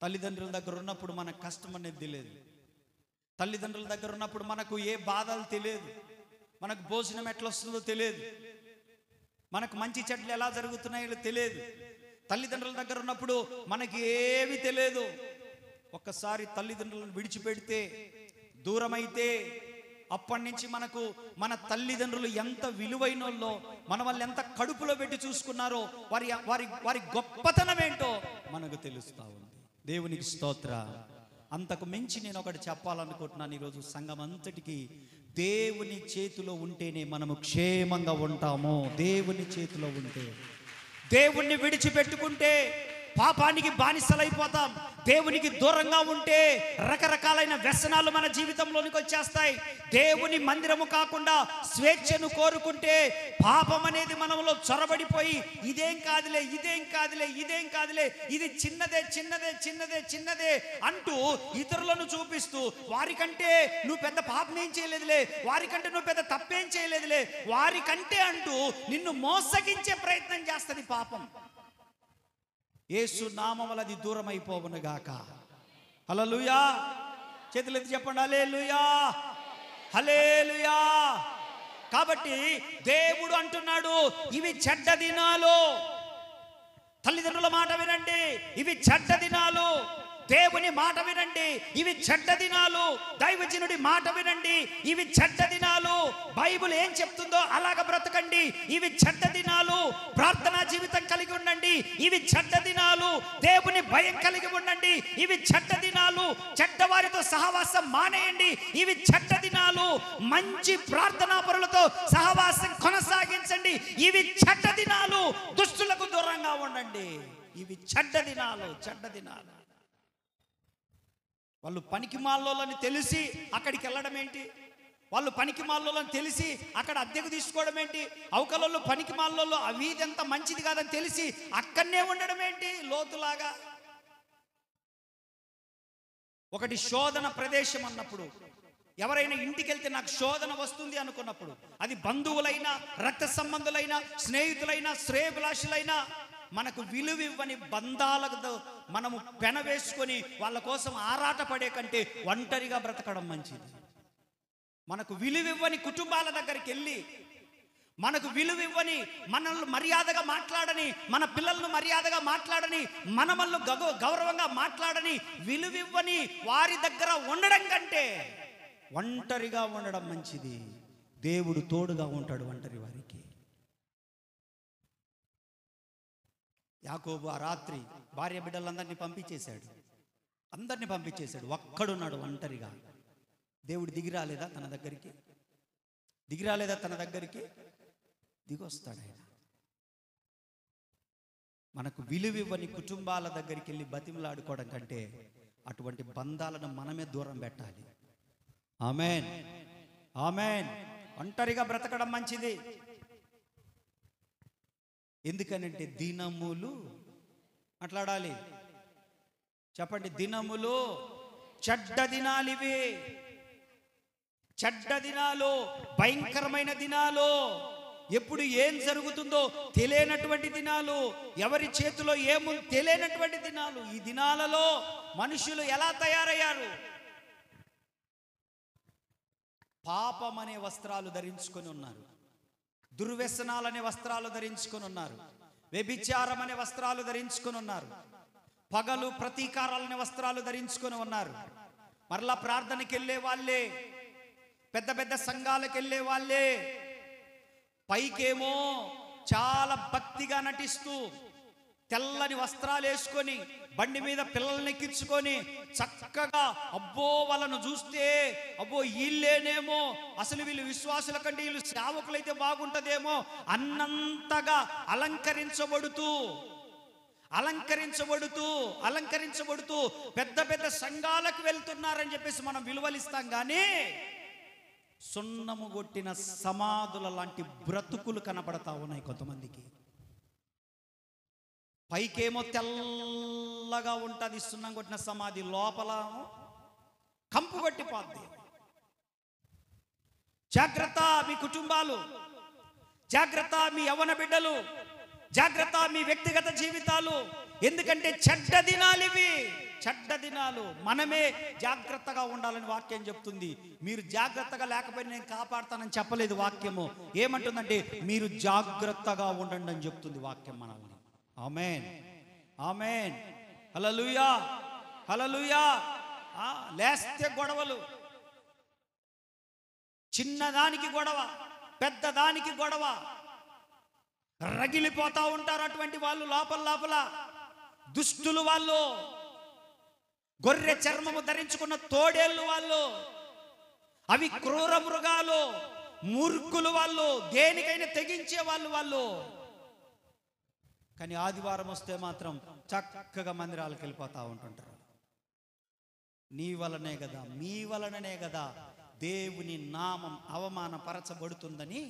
తల్లిదండ్రుల దగ్గర ఉన్నప్పుడు మనకు కష్టం అనేది తెలియదు, తల్లిదండ్రుల దగ్గర ఉన్నప్పుడు మనకు ఏ బాధలు తెలియదు, మనకు భోజనం ఎట్లా వస్తుందో తెలియదు, మనకు మంచి చెడ్డలు ఎలా జరుగుతున్నాయో తెలియదు. తల్లిదండ్రుల దగ్గర ఉన్నప్పుడు మనకి ఏమీ తెలియదు. ఒక్కసారి తల్లిదండ్రులను విడిచిపెడితే, దూరమైతే, అప్పటి నుంచి మనకు మన తల్లిదండ్రులు ఎంత విలువైనోళ్ళో, మన వాళ్ళు ఎంత కడుపులో పెట్టి చూసుకున్నారో, వారి వారి వారి గొప్పతనం ఏంటో మనకు తెలుస్తూ ఉంది. దేవునికి స్తోత్ర. అంతకు మించి నేను ఒకటి చెప్పాలనుకుంటున్నాను. ఈరోజు సంఘం అంతటికి దేవుని చేతిలో ఉంటేనే మనము క్షేమంగా ఉంటాము. దేవుని చేతిలో ఉంటే, దేవుణ్ణి విడిచిపెట్టుకుంటే పాపానికి బానిసలైపోతాం. దేవునికి దూరంగా ఉంటే రకరకాలైన వ్యసనాలు మన జీవితంలోనికి వచ్చేస్తాయి. దేవుని మందిరము కాకుండా స్వేచ్ఛను కోరుకుంటే పాపం అనేది మనలో చొరబడిపోయి, ఇదేం కాదులే, ఇదేం కాదులే, ఇదేం కాదులే, ఇది చిన్నదే చిన్నదే చిన్నదే చిన్నదే అంటూ ఇతరులను చూపిస్తూ, వారికంటే నువ్వు పెద్ద పాపం ఏం చేయలేదులే, వారికంటే నువ్వు పెద్ద తప్పేం చేయలేదులే, వారికంటే అంటూ నిన్ను మోసగించే ప్రయత్నం చేస్తుంది పాపం. యేసు నామమున అది దూరం అయిపోవునుగాక. హల్లెలూయా. చేతులెత్తి చెప్పండి హల్లెలూయా, హల్లెలూయా. కాబట్టి దేవుడు అంటున్నాడు, ఇవి చెడ్డ దినాలు. తల్లిదండ్రుల మాట వినండి, ఇవి చెడ్డ దినాలు. దేవుని మాట వినండి, ఇవి చెడ్డ దినాలు. దైవజనుడి మాట వినండి, ఇవి చెడ్డ దినాలు. బైబిల్ ఏం చెప్తుందో అలాగ బ్రతకండి, ఇవి చెడ్డ దినాలు. ప్రార్థనా జీవితం కలిగి ఉండండి, ఇవి చెడ్డ దినాలు. దేవుని భయం కలిగి ఉండండి, ఇవి చెడ్డ దినాలు. చెడ్డవారితో సహవాసం మానేయండి, ఇవి చెడ్డ దినాలు. మంచి ప్రార్థనా పరులతో సహవాసం కొనసాగించండి, ఇవి చెడ్డ దినాలు. దుష్టులకు దూరంగా ఉండండి, ఇవి చెడ్డ దినాలు, చెడ్డ దినాలు. వాళ్ళు పనికి మాలోలని తెలిసి అక్కడికి వెళ్ళడం ఏంటి? వాళ్ళు పనికి మాలోళ్ళని తెలిసి అక్కడ అద్దెకు తీసుకోవడం ఏంటి? అవకలలో పనికి మాలోళ్ళు ఆ వీధి ఎంత మంచిది కాదని తెలిసి అక్కడనే ఉండడం ఏంటి లోతులాగా? ఒకటి శోధన ప్రదేశం అన్నప్పుడు, ఎవరైనా ఇంటికి వెళ్తే నాకు శోధన వస్తుంది అనుకున్నప్పుడు, అది బంధువులైనా, రక్త సంబంధులైనా, స్నేహితులైనా, శ్రేయభిలాషులైనా, మనకు విలువివ్వని బంధాలతో మనము పెనవేసుకొని వాళ్ళ కోసం ఆరాట పడే కంటే ఒంటరిగా బ్రతకడం మంచిది. మనకు విలువివ్వని కుటుంబాల దగ్గరికి వెళ్ళి, మనకు విలువివ్వని, మనల్ని మర్యాదగా మాట్లాడని, మన పిల్లలను మర్యాదగా మాట్లాడని, మనమల్ని గౌరవంగా మాట్లాడని, విలువివ్వని వారి దగ్గర ఉండడం కంటే ఒంటరిగా ఉండడం మంచిది. దేవుడు తోడుగా ఉంటాడు ఒంటరి వారికి. యాకోబు ఆ రాత్రి భార్య బిడ్డలందరినీ పంపించేశాడు. అందరినీ పంపించేశాడు. ఒక్కడున్నాడు ఒంటరిగా. దేవుడు దిగిరాలేదా తన దగ్గరికి? దిగిరాలేదా తన దగ్గరికి? దిగొస్తాడు ఆయన. మనకు విలువివ్వని కుటుంబాల దగ్గరికి వెళ్ళి బతిమలాడుకోవడం కంటే అటువంటి బంధాలను మనమే దూరం పెట్టాలి. ఆమేన్, ఆమేన్. ఒంటరిగా బ్రతకడం మంచిది. ఎందుకనంటే దినములు మాట్లాడాలి. చెప్పండి, దినములు చెడ్డ దినాలు ఇవి. చెడ్డ దినాలు, భయంకరమైన దినాలు, ఎప్పుడు ఏం జరుగుతుందో తెలియనటువంటి దినాలు, ఎవరి చేతిలో ఏముందో తెలియనటువంటి దినాలు. ఈ దినాలలో మనుషులు ఎలా తయారయ్యారు? పాపం అనే వస్త్రాలు ధరించుకొని ఉన్నారు, దుర్వ్యసనాలనే వస్త్రాలు ధరించుకొని ఉన్నారు, వ్యభిచారం అనే వస్త్రాలు ధరించుకొని ఉన్నారు, పగలు ప్రతీకారాలనే వస్త్రాలు ధరించుకొని ఉన్నారు. మరలా ప్రార్థనకి వెళ్ళే వాళ్ళే, పెద్ద పెద్ద సంఘాలకు వెళ్ళే వాళ్ళే, పైకేమో చాలా భక్తిగా నటిస్తూ తెల్లని వస్త్రాలు వేసుకొని బండి మీద పిల్లల్ని ఎక్కించుకొని చక్కగా, అబ్బో వాళ్ళను చూస్తే అబ్బో వీళ్ళేనేమో, అసలు వీళ్ళు విశ్వాసుల కంటే వీళ్ళు సేవకులైతే బాగుంటుందేమో అన్నంతగా అలంకరించబడుతూ పెద్ద పెద్ద సంఘాలకు వెళ్తున్నారని చెప్పేసి మనం విలువలిస్తాం. కానీ సున్నము కొట్టిన సమాధుల లాంటి బ్రతుకులు కనపడతా ఉన్నాయి కొంతమందికి. పైకేమో తెల్లగా ఉంటుంది సున్నం కొట్టిన సమాధి, లోపల కంపు కొట్టిపోద్ది. జాగ్రత్త మీ కుటుంబాలు, జాగ్రత్త మీ యవ్వన బిడ్డలు, జాగ్రత్త మీ వ్యక్తిగత జీవితాలు. ఎందుకంటే చెడ్డ దినాలు ఇవి, చెడ్డ దినాలు. మనమే జాగ్రత్తగా ఉండాలని వాక్యం చెప్తుంది. మీరు జాగ్రత్తగా లేకపోయినా నేను కాపాడుతానని చెప్పలేదు వాక్యము. ఏమంటుందంటే మీరు జాగ్రత్తగా ఉండండి అని చెప్తుంది వాక్యం మనల్ని. ఆమేన్, ఆమేన్, హల్లెలూయా, హల్లెలూయా. లేస్తే గొడవలు, చిన్నదానికి గొడవ, పెద్దదానికి గొడవ, రగిలిపోతా ఉంటారు అటువంటి వాళ్ళు. లోపల దుష్టులు వాళ్ళు, గొర్రె చర్మము ధరించుకున్న తోడేళ్ళు వాళ్ళు, అవి క్రూర మృగాలు, మూర్ఖులు వాళ్ళు, దేనికైనా తెగించే వాళ్ళు. కానీ ఆదివారం వస్తే మాత్రం చక్కగా మందిరాలకు వెళ్ళిపోతూ ఉంటుంటారు. నీ వలనే కదా, మీ వలననే కదా దేవుని నామం అవమానపరచబడుతుందని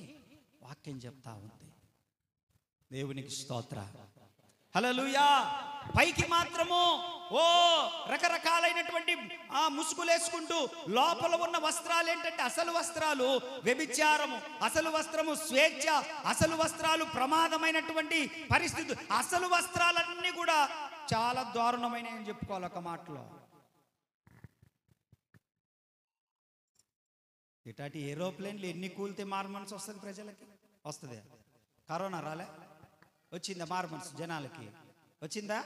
వాక్యం చెప్తా ఉంది. దేవునికి స్తోత్ర, హల్లెలూయా. పైకి మాత్రము రకరకాలైనటువంటి ముసుగులేసుకుంటూ లోపల ఉన్న వస్త్రాలు ఏంటంటే అసలు వస్త్రాలు వ్యభిచారము, అసలు వస్త్రము స్వేచ్ఛ, అసలు వస్త్రాలు ప్రమాదమైనటువంటి పరిస్థితి. అసలు వస్త్రాలన్నీ కూడా చాలా దారుణమైన అని చెప్పుకోవాలి ఒక మాటలో. ఇటాటి ఏరోప్లేన్లు ఎన్ని కూలితే మారుమనసు వస్తుంది ప్రజలకి? వస్తుంది. కరోనా రాలే, వచ్చిందా మారుమనసు జనాలకి? వచ్చిందా?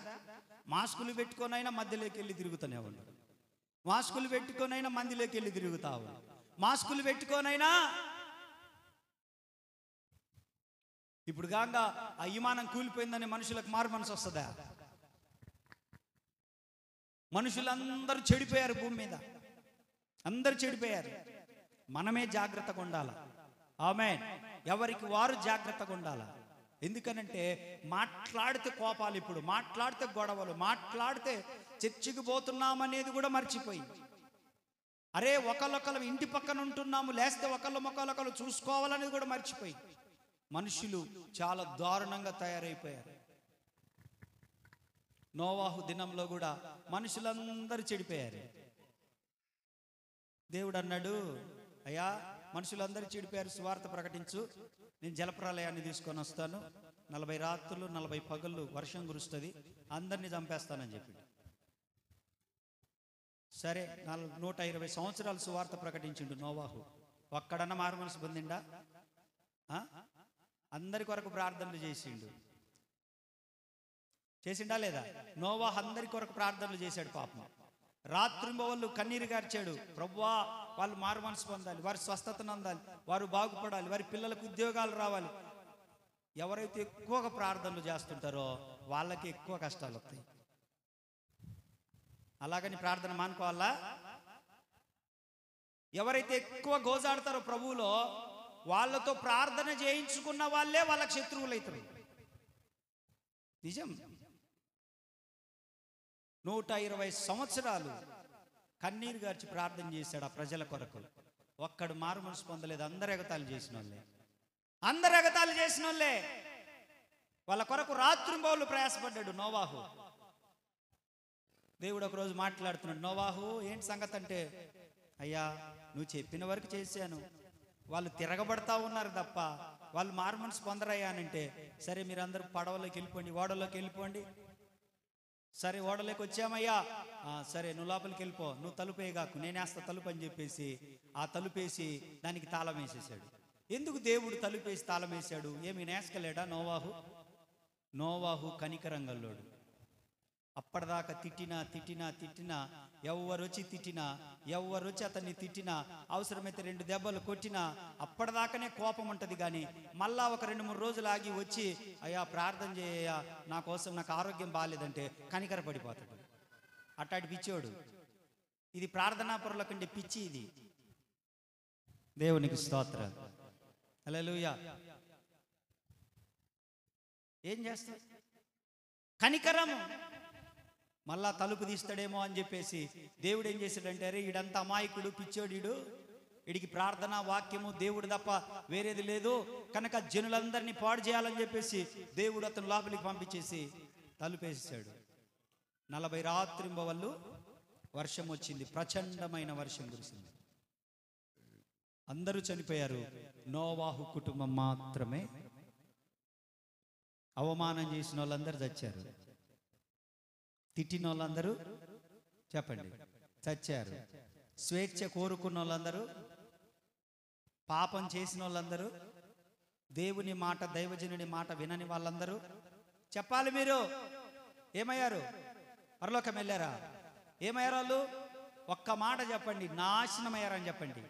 మాస్కులు పెట్టుకొనైనా మధ్యలోకి వెళ్ళి తిరుగుతూనే ఉన్నాడు, మాస్కులు పెట్టుకొనైనా మందిలోకి వెళ్ళి తిరుగుతావు, మాస్కులు పెట్టుకొనైనా. ఇప్పుడు కాక ఆ విమానం కూలిపోయిందని మనుషులకు మారుమనసు వస్తుందా? మనుషులందరూ చెడిపోయారు, భూమి మీద అందరూ చెడిపోయారు. మనమే జాగ్రత్తగా ఉండాలి. ఆమేన్. ఎవరికి వారు జాగ్రత్తగా ఉండాలి. ఎందుకనంటే మాట్లాడితే కోపాలు, ఇప్పుడు మాట్లాడితే గొడవలు, మాట్లాడితే చర్చికి పోతున్నామనేది కూడా మర్చిపోయి అరే ఒకళ్ళొకళ్ళు ఇంటి పక్కన ఉంటున్నాము, లేస్తే ఒకళ్ళొకళ్ళు చూసుకోవాలనేది కూడా మర్చిపోయి మనుషులు చాలా దారుణంగా తయారైపోయారు. నోవాహు దినంలో కూడా మనుషులందరూ చెడిపోయారు. దేవుడు అన్నాడు, అయ్యా మనుషులందరూ చెడిపోయారు, సువార్త ప్రకటించు, నేను జలప్రలయాన్ని తీసుకొని వస్తాను, 40 రాత్రులు 40 పగళ్ళు వర్షం కురుస్తుంది, అందరినీ చంపేస్తానని చెప్పి. సరే 120 సంవత్సరాలు సువార్త ప్రకటించిండు నోవాహు. ఒక్కడన్నా మారు మనసు పొందిండా? అందరి కొరకు ప్రార్థనలు చేసిండా లేదా? నోవాహు అందరి కొరకు ప్రార్థనలు చేశాడు. పాపం రాత్రింబవళ్ళు కన్నీరు గార్చాడు. ప్రభువా, వాళ్ళు మారు మనసు పొందాలి, వారి స్వస్థతను అందాలి, వారు బాగుపడాలి, వారి పిల్లలకు ఉద్యోగాలు రావాలి. ఎవరైతే ఎక్కువగా ప్రార్థనలు చేస్తుంటారో వాళ్ళకి ఎక్కువ కష్టాలు వస్తాయి. అలాగని ప్రార్థన మానుకోవాలా? ఎవరైతే ఎక్కువ గోజాడతారో ప్రభువులో, వాళ్ళతో ప్రార్థన చేయించుకున్న వాళ్ళే వాళ్ళకి శత్రువులు అవుతారు. నిజం. 120 సంవత్సరాలు కన్నీరు గార్చి ప్రార్థన చేశాడు ఆ ప్రజల కొరకు. ఒక్కడు మారు మనసు పొందలేదు. అందరు ఎగతాళి చేసిన వాళ్ళే. వాళ్ళ కొరకు రాత్రింబవళ్ళు ప్రయాసపడ్డాడు నోవాహు. దేవుడు ఒకరోజు మాట్లాడుతున్నాడు, నోవాహు ఏంటి సంగతి అంటే, అయ్యా నువ్వు చెప్పిన వరకు చేశాను, వాళ్ళు తిరగబడతా ఉన్నారు తప్ప వాళ్ళు మారు మనసు పొందరయ్యానంటే, సరే మీరందరూ పడవలోకి వెళ్ళిపోండి, ఓడలోకి వెళ్ళిపోండి. సరే ఓడలోకి వచ్చామయ్యా, సరే నువ్వు లోపలికి వెళ్ళిపో, నువ్వు తలుపేయగాకు, నేనేస్తా తలుపు అని చెప్పేసి ఆ తలుపేసి దానికి తాళం వేసేసాడు. ఎందుకు దేవుడు తలుపేసి తాళం వేశాడు? ఏమి నేస్కలేడా నోవాహు కనికరంగల్లోడు. అప్పటిదాకా తిట్టినా ఎవరొచ్చి అతన్ని తిట్టినా, అవసరమైతే 2 దెబ్బలు కొట్టినా అప్పటిదాకానే కోపం ఉంటుంది. కానీ మళ్ళా ఒక 2-3 రోజులు ఆగి వచ్చి, అయ్యా ప్రార్థన చేయ, నా కోసం, నాకు ఆరోగ్యం బాగాలేదంటే కనికర పడిపోతాడు. అట్టాటి పిచ్చోడు. ఇది ప్రార్థనా పరుల కంటే పిచ్చి ఇది. దేవునికి స్తోత్రం. హల్లెలూయా. ఏం చేస్తా? కనికరము. మళ్ళా తలుపు తీస్తాడేమో అని చెప్పేసి దేవుడు ఏం చేశాడంటే, అరే ఈడంతా అమాయకుడు, పిచ్చోడు, వీడికి ప్రార్థన వాక్యము దేవుడు తప్ప వేరేది లేదు కనుక జనులందరినీ పాడు చేయాలని చెప్పేసి దేవుడు అతను లోపలికి పంపించేసి తలుపేసాడు. 40 రాత్రింబవళ్ళు వర్షం వచ్చింది, ప్రచండమైన వర్షం కురిసింది. అందరూ చనిపోయారు. నోవాహు కుటుంబం మాత్రమే, అవమానం చేసిన వాళ్ళందరూ చచ్చారు, తిట్టిన వాళ్ళందరూ చెప్పండి చచ్చారు, స్వేచ్ఛ కోరుకున్న వాళ్ళందరూ, పాపం చేసిన వాళ్ళందరూ, దేవుని మాట, దైవజనుని మాట వినని వాళ్ళందరూ చెప్పాలి. మీరు ఏమయ్యారు? పరలోకం వెళ్ళారా? ఏమయ్యారు వాళ్ళు? ఒక్క మాట చెప్పండి, నాశనమయ్యారని చెప్పండి.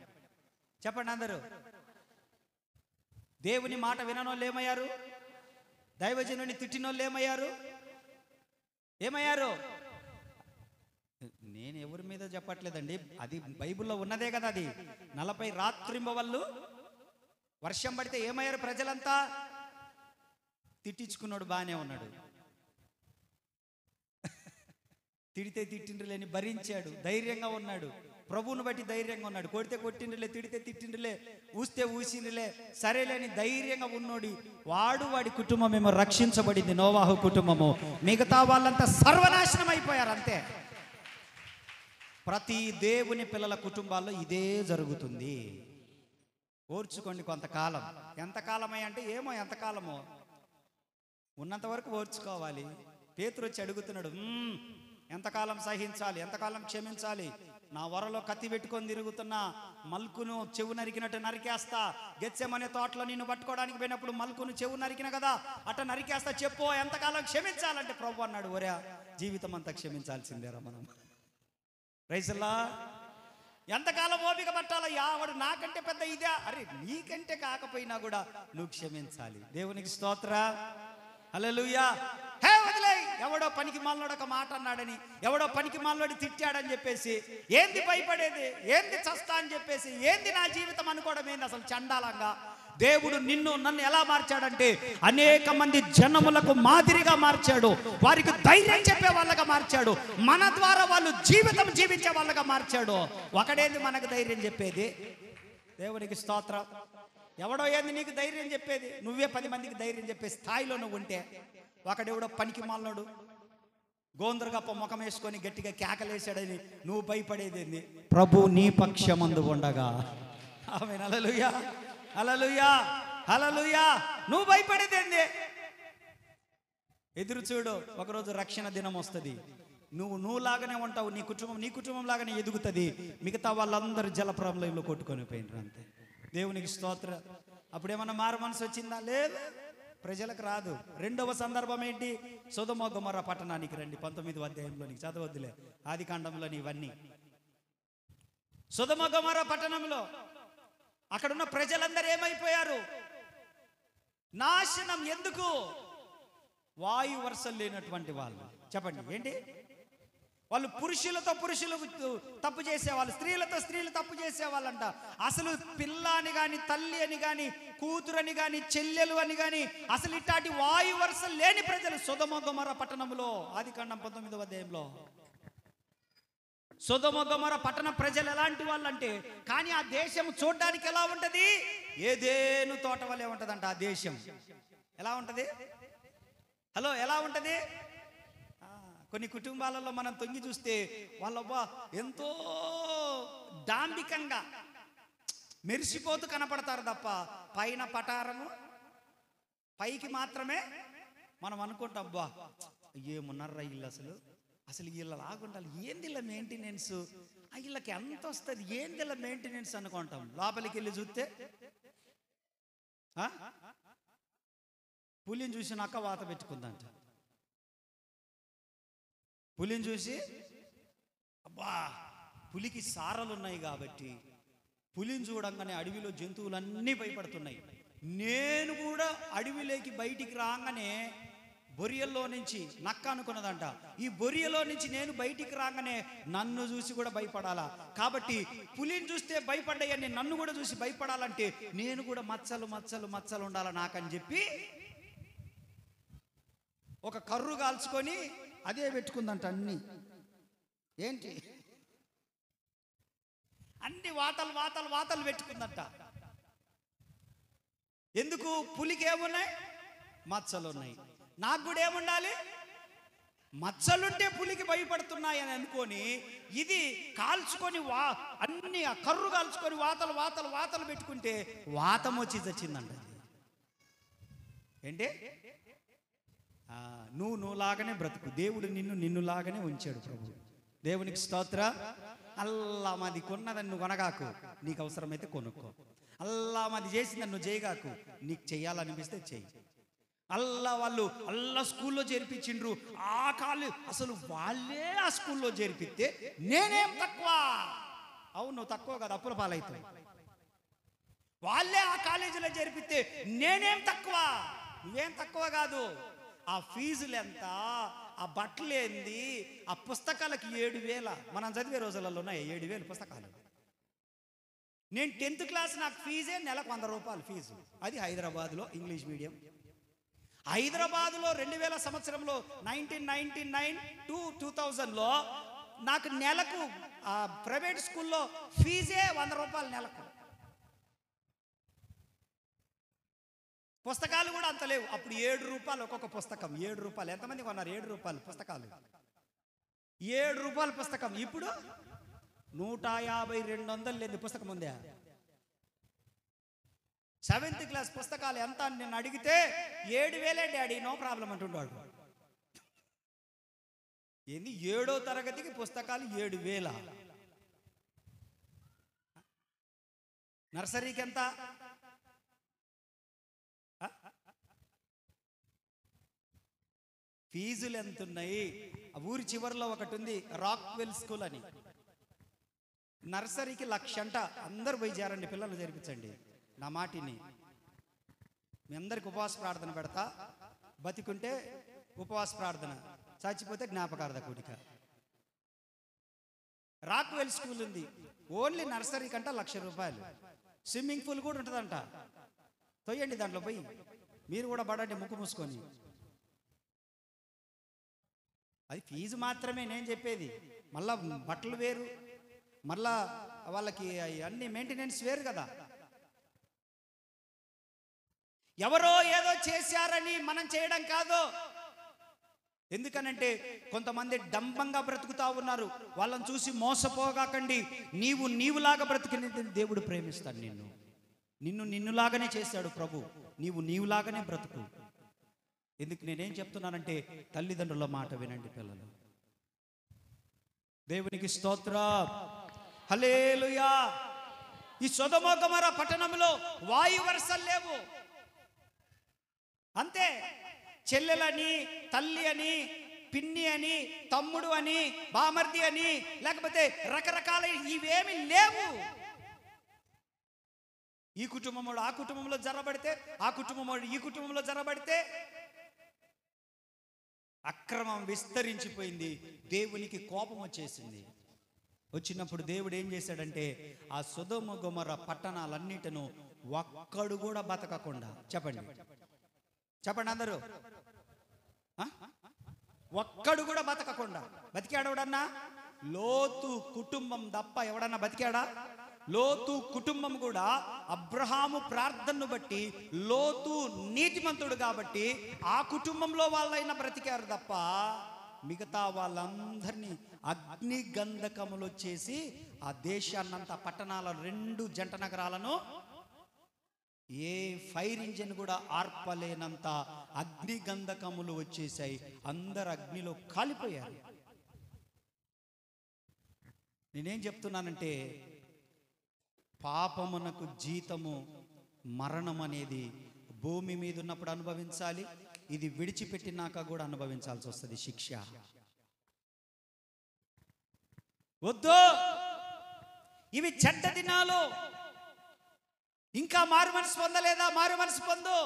చెప్పండి అందరూ. దేవుని మాట విననోళ్ళు ఏమయ్యారు? దైవజనుని తిట్టినోళ్ళు ఏమయ్యారు? నేను ఎవరి మీద చెప్పట్లేదండి, అది బైబిల్లో ఉన్నదే కదా. అది 40 రాత్రింబవళ్ళు వర్షం పడితే ఏమయ్యారు ప్రజలంతా? తిట్టించుకున్నాడు బాగానే ఉన్నాడు, తిడితే తిట్టిండ్రులేని భరించాడు, ధైర్యంగా ఉన్నాడు, ప్రభువుని బట్టి ధైర్యంగా ఉన్నాడు. కొడితే కొట్టిండ్రులే, తిడితే తిట్టిండ్రులే, ఊస్తే ఊసిండ్రులే, సరేలేని ధైర్యంగా ఉన్నోడి వాడి కుటుంబం ఏమో రక్షించబడింది, నోవాహు కుటుంబము. మిగతా వాళ్ళంతా సర్వనాశనం అయిపోయారు అంతే. ప్రతి దేవుని పిల్లల కుటుంబాల్లో ఇదే జరుగుతుంది. ఓర్చుకోండి కొంతకాలం. ఎంతకాలమై అంటే ఏమో, ఎంతకాలమో ఉన్నంత వరకు ఓర్చుకోవాలి. పేతురు వచ్చి అడుగుతున్నాడు, ఎంతకాలం సహించాలి, ఎంతకాలం క్షమించాలి? నా వరలో కత్తి పెట్టుకొని తిరుగుతున్నా, మల్కును చెవు నరికినట్టు నరికేస్తా. గెత్సెమనే తోటలో నిన్ను పట్టుకోవడానికి పోయినప్పుడు మల్కును చెవు నరికిన కదా, అట్ట నరికేస్తా, చెప్పు ఎంతకాలం క్షమించాలంటే ప్రభు అన్నాడు, ఒరే జీవితం అంతా క్షమించాల్సిందేరా మనం. రైసల్లా, ఎంతకాలం ఓపిక పట్టాలయ్యా, వాడు నాకంటే పెద్ద ఇదే. అరే నీకంటే కాకపోయినా కూడా నువ్వు క్షమించాలి. దేవునికి స్తోత్ర. హల్లెలూయా. వదిలేయ్, ఎవడో పనికి మాలినోడు ఒక మాట అన్నాడని, ఎవడో పనికి మాలినోడు తిట్టాడని చెప్పేసి ఏంది భయపడేది, ఏంది చస్తా అని చెప్పేసి ఏంది నా జీవితం అనుకోవడం ఏంది? అసలు చండాలంగా దేవుడు నన్ను ఎలా మార్చాడంటే అనేక మంది జనములకు మాదిరిగా మార్చాడు, వారికి ధైర్యం చెప్పే వాళ్ళగా మార్చాడు, మన ద్వారా వాళ్ళు జీవితం జీవించే వాళ్ళగా మార్చాడు. ఒకడేంది మనకు ధైర్యం చెప్పేది? దేవునికి స్తోత్రం. ఎవడో ఏంది నీకు ధైర్యం చెప్పేది? నువ్వే 10 మందికి ధైర్యం చెప్పే స్థాయిలో నువ్వు ఉంటే, ఒకడెవడో పనికి మాలనాడు గోందరగప్ప ముఖం వేసుకొని గట్టిగా కేకలేశాడని నువ్వు భయపడేది? ప్రభు నీ పక్షమందు ఉండగా, ఆమేన్, హల్లెలూయా, హల్లెలూయా, హల్లెలూయా. నువ్వు భయపడేదేంది? ఎదురు చూడు, ఒకరోజు రక్షణ దినం వస్తుంది. నువ్వు లాగానే ఉంటావు, నీ కుటుంబం లాగానే ఎదుగుతుంది. మిగతా వాళ్ళందరూ జలప్రలయంలో కొట్టుకొని పోయినారు అంతే. దేవునికి స్తోత్రం. అప్పుడేమన్నా మారు మనసు వచ్చిందా? లేదు, ప్రజలకు రాదు. రెండవ సందర్భం ఏంటి? సొదొమ గొమొర్రా పట్టణానికి రండి. 19వ అధ్యాయంలోని చదవద్దులే, ఆది కాండంలోని ఇవన్నీ. సొదొమ గొమొర్రా పట్టణంలో అక్కడున్న ప్రజలందరూ ఏమైపోయారు? నాశనం. ఎందుకు? వాయు వరుసలు లేనటువంటి వాళ్ళు. చెప్పండి ఏంటి? వాళ్ళు పురుషులతో పురుషులు తప్పు చేసేవాళ్ళు, స్త్రీలతో స్త్రీలు తప్పు చేసేవాళ్ళంట. అసలు పిల్ల అని కానీ, తల్లి అని కానీ, కూతురని కానీ, చెల్లెలు అని కానీ, అసలు ఇట్లాంటి వాయు వరుసలు లేని ప్రజలు సొదొమ గొమొర్రా పట్టణంలో. ఆది కాండం 19వ అధ్యాయంలో సొదొమ గొమొర్రా పట్టణ ప్రజలు ఎలాంటి వాళ్ళంటే, కానీ ఆ దేశం చూడడానికి ఎలా ఉంటది? ఏదేను తోట వలె ఉంటదంట. ఆ దేశం ఎలా ఉంటది? హలో, ఎలా ఉంటది? కొన్ని కుటుంబాలలో మనం తొంగి చూస్తే వాళ్ళబ్బా ఎంతో డాంబికంగా మెరిసిపోతూ కనపడతారు తప్ప పైన పటారము పైకి మాత్రమే మనం అనుకుంటాం, అబ్బా ఏమున్నారా వీళ్ళు, అసలు వీళ్ళ లాగుండాలి, ఏంది ఇలా మెయింటెనెన్స్, వీళ్ళకి ఎంత వస్తుంది, ఏంది ఇలా మెయింటెనెన్స్ అనుకుంటాం. లోపలికి వెళ్ళి చూస్తే పులిని చూసి నక్క వాత పెట్టుకుందంట. పులిని చూసి, అబ్బా పులికి సారలు ఉన్నాయి కాబట్టి పులిని చూడంగానే అడవిలో జంతువులన్నీ భయపడుతున్నాయి. నేను కూడా అడవిలోకి బయటికి రాగానే బొరియల్లో నుంచి నక్క అనుకున్నదంట, ఈ బొరియలో నుంచి నేను బయటికి రాగానే నన్ను చూసి కూడా భయపడాలా, కాబట్టి పులిని చూస్తే భయపడ్డాయని నన్ను కూడా చూసి భయపడాలంటే నేను కూడా మచ్చలు మచ్చలు మచ్చలు ఉండాలా నాకని చెప్పి ఒక కర్రు కాల్చుకొని అదే పెట్టుకుందంట. అన్ని వాతలు వాతలు వాతలు పెట్టుకుందంట. ఎందుకు? పులికి ఏమున్నాయి? మచ్చలు ఉన్నాయి. నాకు కూడా ఏముండాలి? మచ్చలుంటే పులికి భయపడుతున్నాయి అని అనుకొని ఇది కాల్చుకొని అన్ని ఆ కర్రు కాల్చుకొని వాతలు వాతలు వాతలు పెట్టుకుంటే వాతం వచ్చి చచ్చిందంట. ఏంటి? నువ్వులాగానే బ్రతుకు, దేవుడు నిన్నులాగానే ఉంచాడు ప్రభు. దేవునికి స్తోత్ర. అల్లా మాది కొన్నదని నువ్వు కొనగాకు, నీకు అవసరమైతే కొనుక్కో. అల్లా మాది చేసిందని నువ్వు చేయగాకు, నీకు చెయ్యాలనిపిస్తే చెయ్యి. అల్లా స్కూల్లో చేర్పించిండ్రు, ఆ కాలు అసలు వాళ్ళే ఆ స్కూల్లో చేర్పిస్తే నేనేం తక్కువ? అవును, నువ్వు తక్కువ కాదు, అప్పుల పాలవుతావు. వాళ్ళే ఆ కాలేజీలో చేర్పిస్తే నేనేం తక్కువ? నువ్వేం తక్కువ కాదు. ఆ ఫీజులు ఎంత, ఆ బట్టలు ఏంది, ఆ పుస్తకాలకి 7,000 మనం చదివే రోజులలో ఉన్నాయి 7,000 పుస్తకాలు. నేను 10th క్లాస్, నాకు ఫీజే నెలకు 100 రూపాయలు ఫీజు. అది హైదరాబాద్లో ఇంగ్లీష్ మీడియం. హైదరాబాద్లో 2000 సంవత్సరంలో 1999 to 2000లో నాకు నెలకు ప్రైవేట్ స్కూల్లో ఫీజే 100 రూపాయలు నెలకు. పుస్తకాలు కూడా అంత లేవు. అప్పుడు 7 రూపాయలు ఒక్కొక్క పుస్తకం. 7 రూపాయలు. ఎంతమంది కొన్నారు 7 రూపాయలు పుస్తకాలు? 7 రూపాయల పుస్తకం. ఇప్పుడు 150-200 లేదు పుస్తకం ఉందే. 7th క్లాస్ పుస్తకాలు ఎంత అని నేను అడిగితే 7,000 డాడీ, నో ప్రాబ్లం అంటుండాడు. ఏంది 7వ తరగతికి పుస్తకాలు 7,000? నర్సరీకి ఎంత? ఫీజులు ఎంత ఉన్నాయి? ఆ ఊరి చివరిలో ఒకటి ఉంది, రాక్వెల్ స్కూల్ అని. నర్సరీకి 1,00,000 అంట. అందరు పోయి చేరండి, పిల్లలు చేర్పించండి. నా మాటిని మీ అందరికి ఉపవాస ప్రార్థన పెడతా. బతికుంటే ఉపవాస ప్రార్థన, చచ్చిపోతే జ్ఞాపకార్థ కూడిక. రాక్వెల్ స్కూల్ ఉంది. ఓన్లీ నర్సరీ కంట 1,00,000 రూపాయలు. స్విమ్మింగ్ పూల్ కూడా ఉంటుందంట. తొయ్యండి దాంట్లో పోయి, మీరు కూడా పడండి ముక్కు మూసుకొని. అది ఫీజు మాత్రమే నేను చెప్పేది. మళ్ళా బట్టలు వేరు, మళ్ళా వాళ్ళకి అన్ని మెయింటెనెన్స్ వేరు కదా. ఎవరో ఏదో చేశారని మనం చేయడం కాదు. ఎందుకనంటే కొంతమంది డంబంగా బ్రతుకుతా ఉన్నారు. వాళ్ళని చూసి మోసపోగాకండి. నీవులాగా బ్రతికిన దేవుడు ప్రేమిస్తాడు. నిన్నులాగానే చేశాడు ప్రభు. నీవులాగానే బ్రతుకు. ఎందుకు నేనేం చెప్తున్నానంటే, తల్లిదండ్రుల మాట వినండి పిల్లలు. దేవునికి స్తోత్రం, హల్లెలూయా. ఈ సొదొమ గొమొర్రా పట్టణంలో వాయు వరుసలు లేవు. అంతే. చెల్లెలని, తల్లి అని, పిన్ని అని, తమ్ముడు అని, బామర్ది అని, లేకపోతే రకరకాల ఇవేమి లేవు. ఈ కుటుంబంలో ఆ కుటుంబంలో జరబడితే, ఆ కుటుంబంలో ఈ కుటుంబంలో జరబడితే అక్రమం విస్తరించిపోయింది. దేవునికి కోపం వచ్చేసింది. వచ్చినప్పుడు దేవుడు ఏం చేశాడంటే, ఆ సొదొమ గొమొర్రా పట్టణాలన్నిటిను ఒక్కడు కూడా బతకకుండా, చెప్పండి అందరూ, ఒక్కడు కూడా బతకకుండా బతికాడు. ఎవడన్నా? లోతు కుటుంబం తప్ప ఎవడన్నా బతికాడా? లోతు కుటుంబం కూడా అబ్రహాము ప్రార్థనను బట్టి, లోతు నీతిమంతుడు కాబట్టి ఆ కుటుంబంలో వాళ్ళైనా బ్రతికారు తప్ప మిగతా వాళ్ళందరినీ అగ్ని గంధకములు వచ్చేసి ఆ దేశాన్నంతా, పట్టణాల 2 జంట నగరాలను ఏ ఫైర్ ఇంజిన్ కూడా ఆర్పలేనంత అగ్ని గంధకములు వచ్చేసాయి. అందరు అగ్నిలో కాలిపోయారు. నేనేం చెప్తున్నానంటే, పాపమునకు జీతము మరణం అనేది భూమి మీద ఉన్నప్పుడు అనుభవించాలి. ఇది విడిచిపెట్టినాక కూడా అనుభవించాల్సి వస్తుంది శిక్ష. వద్దు, ఇవి చెడ్డ దినాలు. ఇంకా మారు మనసు పొందలేదా? మారు మనసు పొందు.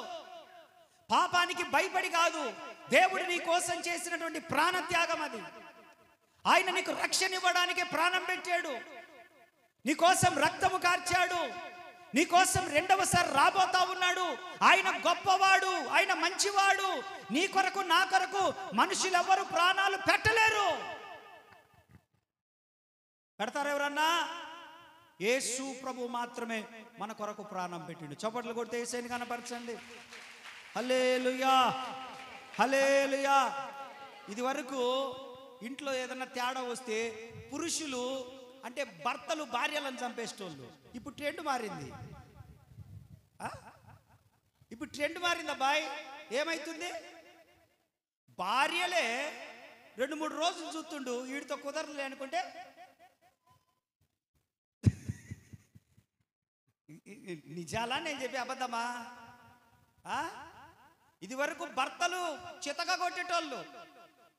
పాపానికి భయపడి కాదు, దేవుడు నీ కోసం చేసినటువంటి ప్రాణత్యాగం అది. ఆయన నీకు రక్షణ ఇవ్వడానికి ప్రాణం పెట్టాడు, నీ కోసం రక్తము కార్చాడు, నీ కోసం 2వసారి రాబోతా ఉన్నాడు. ఆయన గొప్పవాడు, ఆయన మంచివాడు. నీ కొరకు నా కొరకు మనుషులు ఎవరు ప్రాణాలు పెట్టలేరు. పెడతారు ఎవరన్నా? యేసు ప్రభు మాత్రమే మన కొరకు ప్రాణం పెట్టిండు. చప్పట్లు కొడితే యేసుని కనపరచండి. హల్లెలూయా, హల్లెలూయా. ఇది వరకు ఇంట్లో ఏదన్నా తేడా వస్తే పురుషులు అంటే భర్తలు భార్యలను చంపేసేటోళ్ళు. ఇప్పుడు ట్రెండ్ మారింది. ఇప్పుడు ట్రెండ్ మారింది అబ్బాయి. ఏమైతుంది? భార్యలే 2-3 రోజులు చూస్తుండు, వీడితో కుదరలే అనుకుంటే నిజాలా నేను చెప్పి అబద్ధమా? ఇది వరకు భర్తలు చితక కొట్టేటోళ్ళు,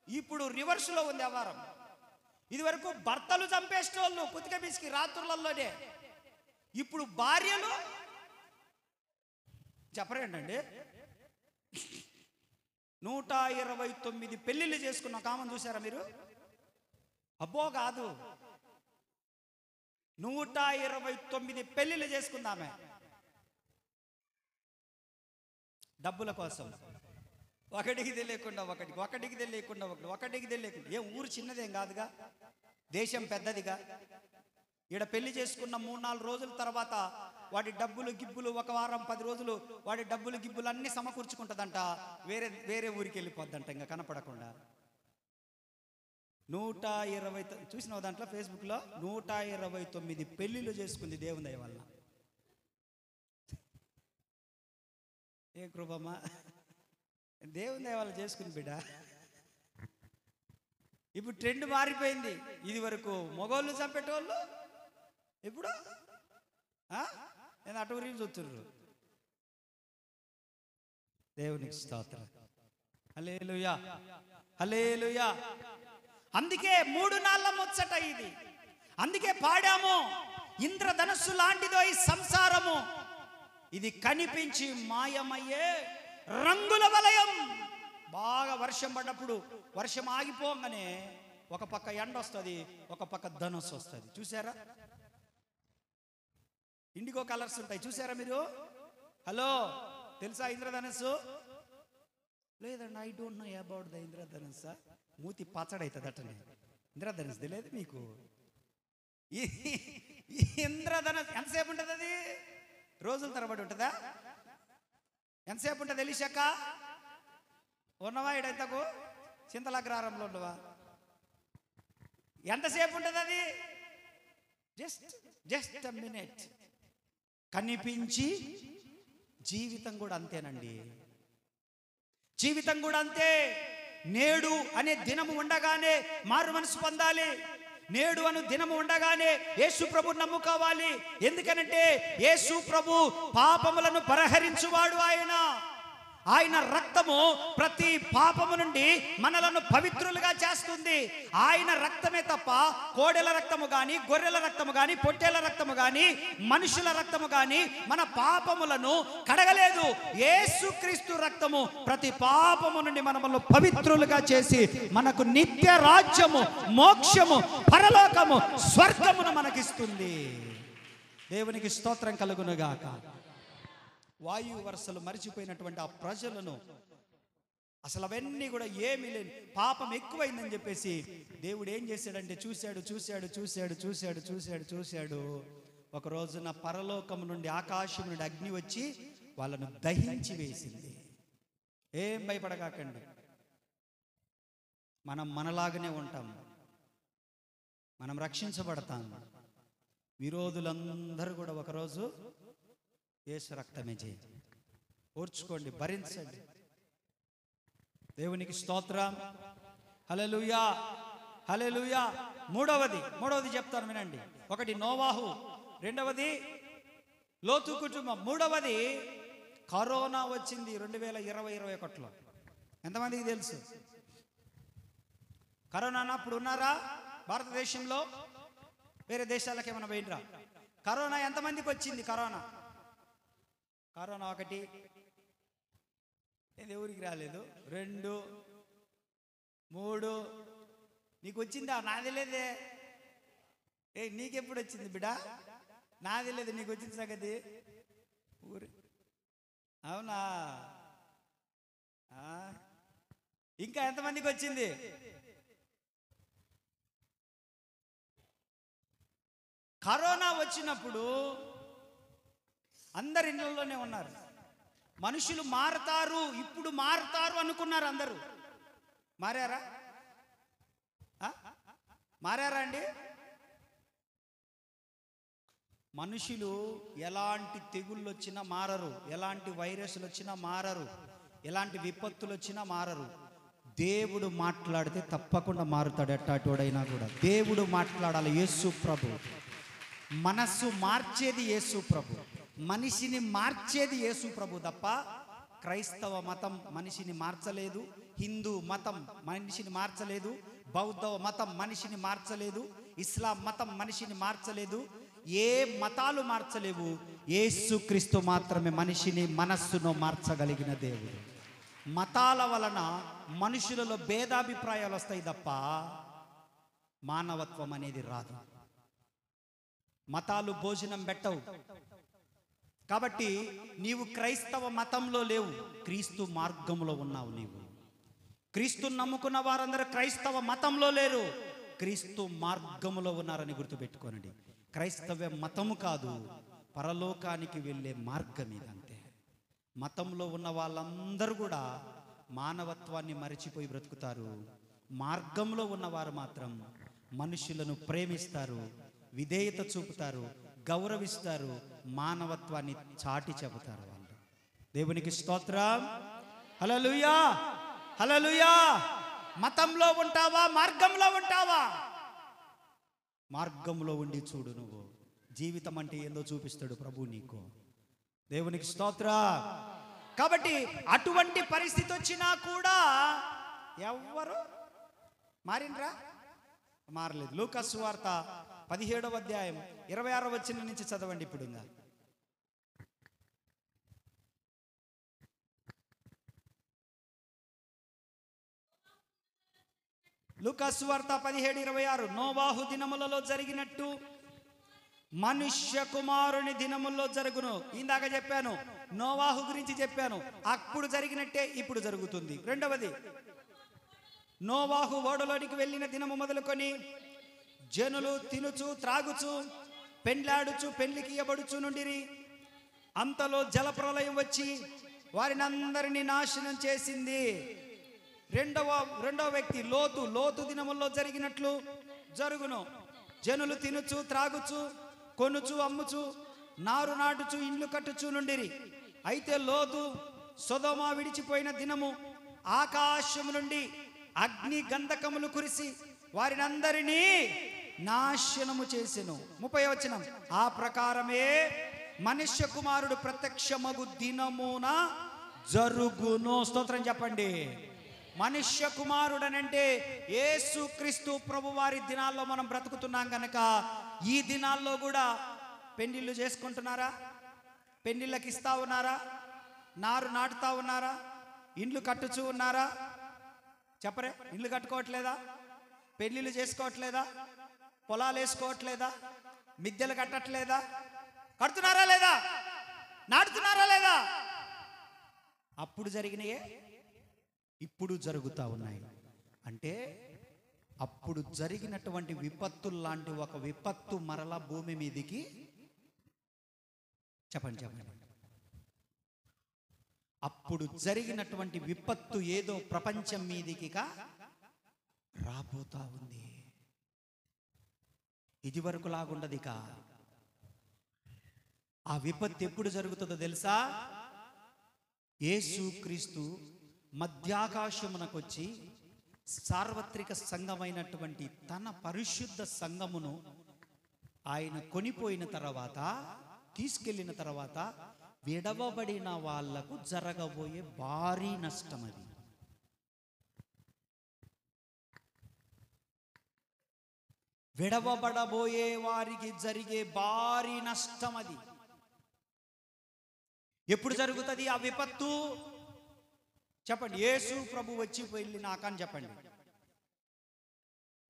ఇప్పుడు రివర్స్లో ఉంది వ్యవహారం. ఇది వరకు భర్తలు చంపేసేటోళ్ళు కుతిక బిసికి రాత్రులలోనే, ఇప్పుడు భార్యలు చెప్పరేంటండి. 129 పెళ్లిళ్ళు చేసుకున్న కామం చూసారా మీరు? అబ్బో కాదు, 129 పెళ్లిళ్ళు చేసుకుందామే డబ్బుల కోసం. ఒకటికి తెలియకుండా ఒకటికి తెలియకుండా ఏం ఊరు చిన్నదేం కాదుగా, దేశం పెద్దదిగా. ఈడ పెళ్లి చేసుకున్న 3-4 రోజుల తర్వాత వాడి డబ్బులు గిబ్బులు, 1 వారం 10 రోజులు వాడి డబ్బులు గిబ్బులు అన్నీ సమకూర్చుకుంటుందంట. వేరే ఊరికి వెళ్ళిపోద్దంట ఇంకా కనపడకుండా. 120 చూసిన దాంట్లో ఫేస్బుక్లో 129 పెళ్లిళ్ళు చేసుకుంది దేవుని దయ వల్ల. ఏ కృపమ్మా, దేవుని దయ వల్ల చేసుకుని బిడ్డ. ఇప్పుడు ట్రెండ్ మారిపోయింది. ఇది వరకు మగోళ్ళు చంపేటోళ్ళు, ఇప్పుడు నేను అటు ఊరి చూస్తున్నారు. దేవునికి స్తోత్రం, హల్లెలూయా, హల్లెలూయా. అందుకే 3 నాళ్ళ ముచ్చట ఇది. అందుకే పాడాము, ఇంద్రధనస్సు లాంటిదో ఈ సంసారము, ఇది కనిపించి మాయమయ్యే రంగుల వలయం. బాగా వర్షం పడ్డప్పుడు వర్షం ఆగిపోగానే ఒక పక్క ఎండ వస్తుంది, ఒక పక్క ధనుస్సు వస్తుంది. చూసారా? ఇండిగో కలర్స్ ఉంటాయి, చూసారా మీరు? హలో, తెలుసా ఇంద్రధనస్సు? లేదండి, I don't know about the ఇంద్రధనస్సు. మూతి పచ్చడవుతుంది అట్టనే. ఇంద్రధనస్సు తెలియదు మీకు? ఈ ఇంద్రధనస్సు ఎంతసేపు ఉంటుంది? అది రోజుల తరబడి ఉంటుందా? ఎంతసేపు ఉంటుంది తెలిసాక? ఉన్నవా ఇడంతకు? చింతలగ్రహారంలో ఉండవా? ఎంతసేపు ఉంటుంది అది? Just a minute. కనిపించి జీవితం కూడా అంతేనండి. జీవితం కూడా అంతే. నేడు అనే దినము ఉండగానే మారు మనసు పొందాలి. నేడు అను దినము ఉండగానే యేసు ప్రభు నమ్ముకోవాలి. ఎందుకనంటే యేసు ప్రభు పాపములను పరిహరించువాడు. ఆయన రక్తము ప్రతి పాపము నుండి మనలను పవిత్రులుగా చేస్తుంది. ఆయన రక్తమే తప్ప కోడెల రక్తము గాని, గొర్రెల రక్తము గాని, పొట్టేల రక్తము గాని, మనుషుల రక్తము గాని మన పాపములను కడగలేదు. యేసుక్రీస్తు రక్తము ప్రతి పాపము నుండి మనలను పవిత్రులుగా చేసి మనకు నిత్య రాజ్యము, మోక్షము, పరలోకము, స్వర్గమును మనకిస్తుంది. దేవునికి స్తోత్రం కలుగునుగాక. వాయు వరుసలు మరిచిపోయినటువంటి ఆ ప్రజలను అసలు అవన్నీ కూడా ఏమీ లేని పాపం ఎక్కువైందని చెప్పేసి దేవుడు ఏం చేశాడంటే చూశాడు. ఒక రోజున పరలోకం నుండి, ఆకాశం నుండి అగ్ని వచ్చి వాళ్ళను దహించి వేసింది. ఏం భయపడకాకండి, మనం మనలాగానే ఉంటాం, మనం రక్షించబడతాం. విరోధులందరూ కూడా ఒకరోజు యేసు రక్తమే చేయి. ఓర్చుకోండి, భరించండి. దేవునికి స్తోత్రం. హల్లెలూయా, హల్లెలూయా. మూడవది చెప్తాను వినండి. ఒకటి నోవాహు, రెండవది లోతు కుటుంబం, మూడవది కరోనా వచ్చింది 2020-21లో. ఎంతమందికి తెలుసు? కరోనా అప్పుడు ఉన్నారా భారతదేశంలో? వేరే దేశాలకు ఏమైనా పోయినరా? కరోనా ఎంతమందికి వచ్చింది? కరోనా ఒకటి, నేను ఎవరికి రాలేదు. 2, 3 నీకు వచ్చిందా? నాది లేదే. నీకెప్పుడు వచ్చింది బిడ్డ? నాది లేదు, నీకు వచ్చింది సంగతి. అవునా? ఇంకా ఎంతమందికి వచ్చింది? కరోనా వచ్చినప్పుడు అందరు ఇళ్ళలోనే ఉన్నారు. మనుషులు మారతారు, ఇప్పుడు మారతారు అనుకున్నారు. అందరూ మారారా? అండి? మనుషులు ఎలాంటి తెగుళ్ళు వచ్చినా మారరు, ఎలాంటి వైరస్లు వచ్చినా మారరు, ఎలాంటి విపత్తులు వచ్చినా మారరు. దేవుడు మాట్లాడితే తప్పకుండా మారుతాడు. ఎట్టాటోడైనా కూడా దేవుడు మాట్లాడాలి. యేసు ప్రభు మనస్సు మార్చేది యేసు ప్రభు, మనిషిని మార్చేది యేసు ప్రభు తప్ప క్రైస్తవ మతం మనిషిని మార్చలేదు, హిందూ మతం మనిషిని మార్చలేదు, బౌద్ధ మతం మనిషిని మార్చలేదు, ఇస్లాం మతం మనిషిని మార్చలేదు, ఏ మతాలు మార్చలేవు. యేసుక్రీస్తు మాత్రమే మనిషిని, మనస్సును మార్చగలిగిన దేవుడు. మతాల వలన మనుషులలో భేదాభిప్రాయాలు వస్తాయి తప్ప మానవత్వం అనేది రాదు. మతాలు భోజనం పెట్టవు. కాబట్టి నీవు క్రైస్తవ మతంలో లేవు, క్రీస్తు మార్గంలో ఉన్నావు. నీవు క్రీస్తుని నమ్ముకున్న వారందరూ క్రైస్తవ మతంలో లేరు, క్రీస్తు మార్గంలో ఉన్నారని గుర్తుపెట్టుకోనండి. క్రైస్తవ మతము కాదు, పరలోకానికి వెళ్ళే మార్గం ఇదంతే. మతంలో ఉన్న వాళ్ళందరూ కూడా మానవత్వాన్ని మరిచిపోయి బ్రతుకుతారు. మార్గంలో ఉన్నవారు మాత్రం మనుషులను ప్రేమిస్తారు, విధేయత చూపుతారు, గౌరవిస్తారు, మానవత్వాన్ని చాటి చెబుతారు వాళ్ళు. దేవునికి స్తోత్రం. హల్లెలూయా, హల్లెలూయా. మతంలో ఉంటావా? మార్గంలో ఉంటావా? మార్గంలో ఉండి చూడు. నువ్వు జీవితం అంటే ఏందో చూపిస్తాడు ప్రభు నీకు. దేవునికి స్తోత్రం. కాబట్టి అటువంటి పరిస్థితి వచ్చినా కూడా ఎవ్వరు మారినరా? మారలేదు. లూకా సువార్త 17వ అధ్యాయం 26వ వచనం నుంచి చదవండి. ఇప్పుడు ఇంకా లూకా సువార్త 17:26 నోవాహు దినములలో జరిగినట్టు మనుష్య కుమారుని దినముల్లో జరుగును. ఇందాక చెప్పాను, నోవాహు గురించి చెప్పాను. అప్పుడు జరిగినట్టే ఇప్పుడు జరుగుతుంది. రెండవది, నోవాహు ఓడలోనికి వెళ్ళిన దినము మొదలుకొని జనులు తినుచు త్రాగుచు పెండ్లాడుచు పెండ్లికి ఇయ్యబడుచు నుండిరి. అంతలో జలప్రలయం వచ్చి వారిని అందరినీ నాశనం చేసింది. రెండవ వ్యక్తి లోతు దినముల్లో జరిగినట్లు జరుగును. జనులు తినుచు త్రాగుచు కొనుచు అమ్ముచు నారు నాటుచు ఇండ్లు కట్టుచు నుండిరి. అయితే లోతు సొదొమ విడిచిపోయిన దినము ఆకాశము నుండి అగ్ని గంధకములు కురిసి వారిని అందరినీ నాశనము చేసెను. 30వ వచనం, ఆ ప్రకారమే మనుష్య కుమారుడు ప్రత్యక్షమగు దినమున జరుగును. స్తోత్రం చెప్పండి. మనుష్య కుమారుడు అనంటే యేసుక్రీస్తు ప్రభు వారి దినాల్లో మనం బ్రతుకుతున్నాం కనుక ఈ దినాల్లో కూడా పెళ్లిళ్ళు చేసుకుంటున్నారా? పెళ్లిళ్ళకి ఇస్తా ఉన్నారా? నారు నాటుతా ఉన్నారా? ఇండ్లు కట్టుచూ ఉన్నారా? చెప్పరే, ఇండ్లు కట్టుకోవట్లేదా? పెళ్లిళ్ళు చేసుకోవట్లేదా? పొలాలు వేసుకోవట్లేదా? మిద్దెలు కట్టట్లేదా? కడుతున్నారా లేదా? నాటుతున్నారా లేదా? అప్పుడు జరిగినాయే ఇప్పుడు జరుగుతూ ఉన్నాయి. అంటే అప్పుడు జరిగినటువంటి విపత్తులు లాంటి ఒక విపత్తు మరలా భూమి మీదికి చెప్పండి. అప్పుడు జరిగినటువంటి విపత్తు ఏదో ప్రపంచం మీదికి రాబోతా ఉంది. ఇది వరకు లాగుండదు. ఇక ఆ విపత్తు ఎప్పుడు జరుగుతుందో తెలుసా? యేసుక్రీస్తు మధ్యాకాశమునకొచ్చి సార్వత్రిక సంఘమైనటువంటి తన పరిశుద్ధ సంఘమును ఆయన కొనిపోయిన తర్వాత, తీసుకెళ్ళిన తర్వాత విడవబడిన వాళ్లకు జరగబోయే భారీ నష్టం అది. విడవబడబోయే వారికి జరిగే భారీ నష్టం అది. ఎప్పుడు జరుగుతుంది ఆ విపత్తు? చెప్పండి. యేసు ప్రభు వచ్చి వెళ్ళినాక అని చెప్పండి.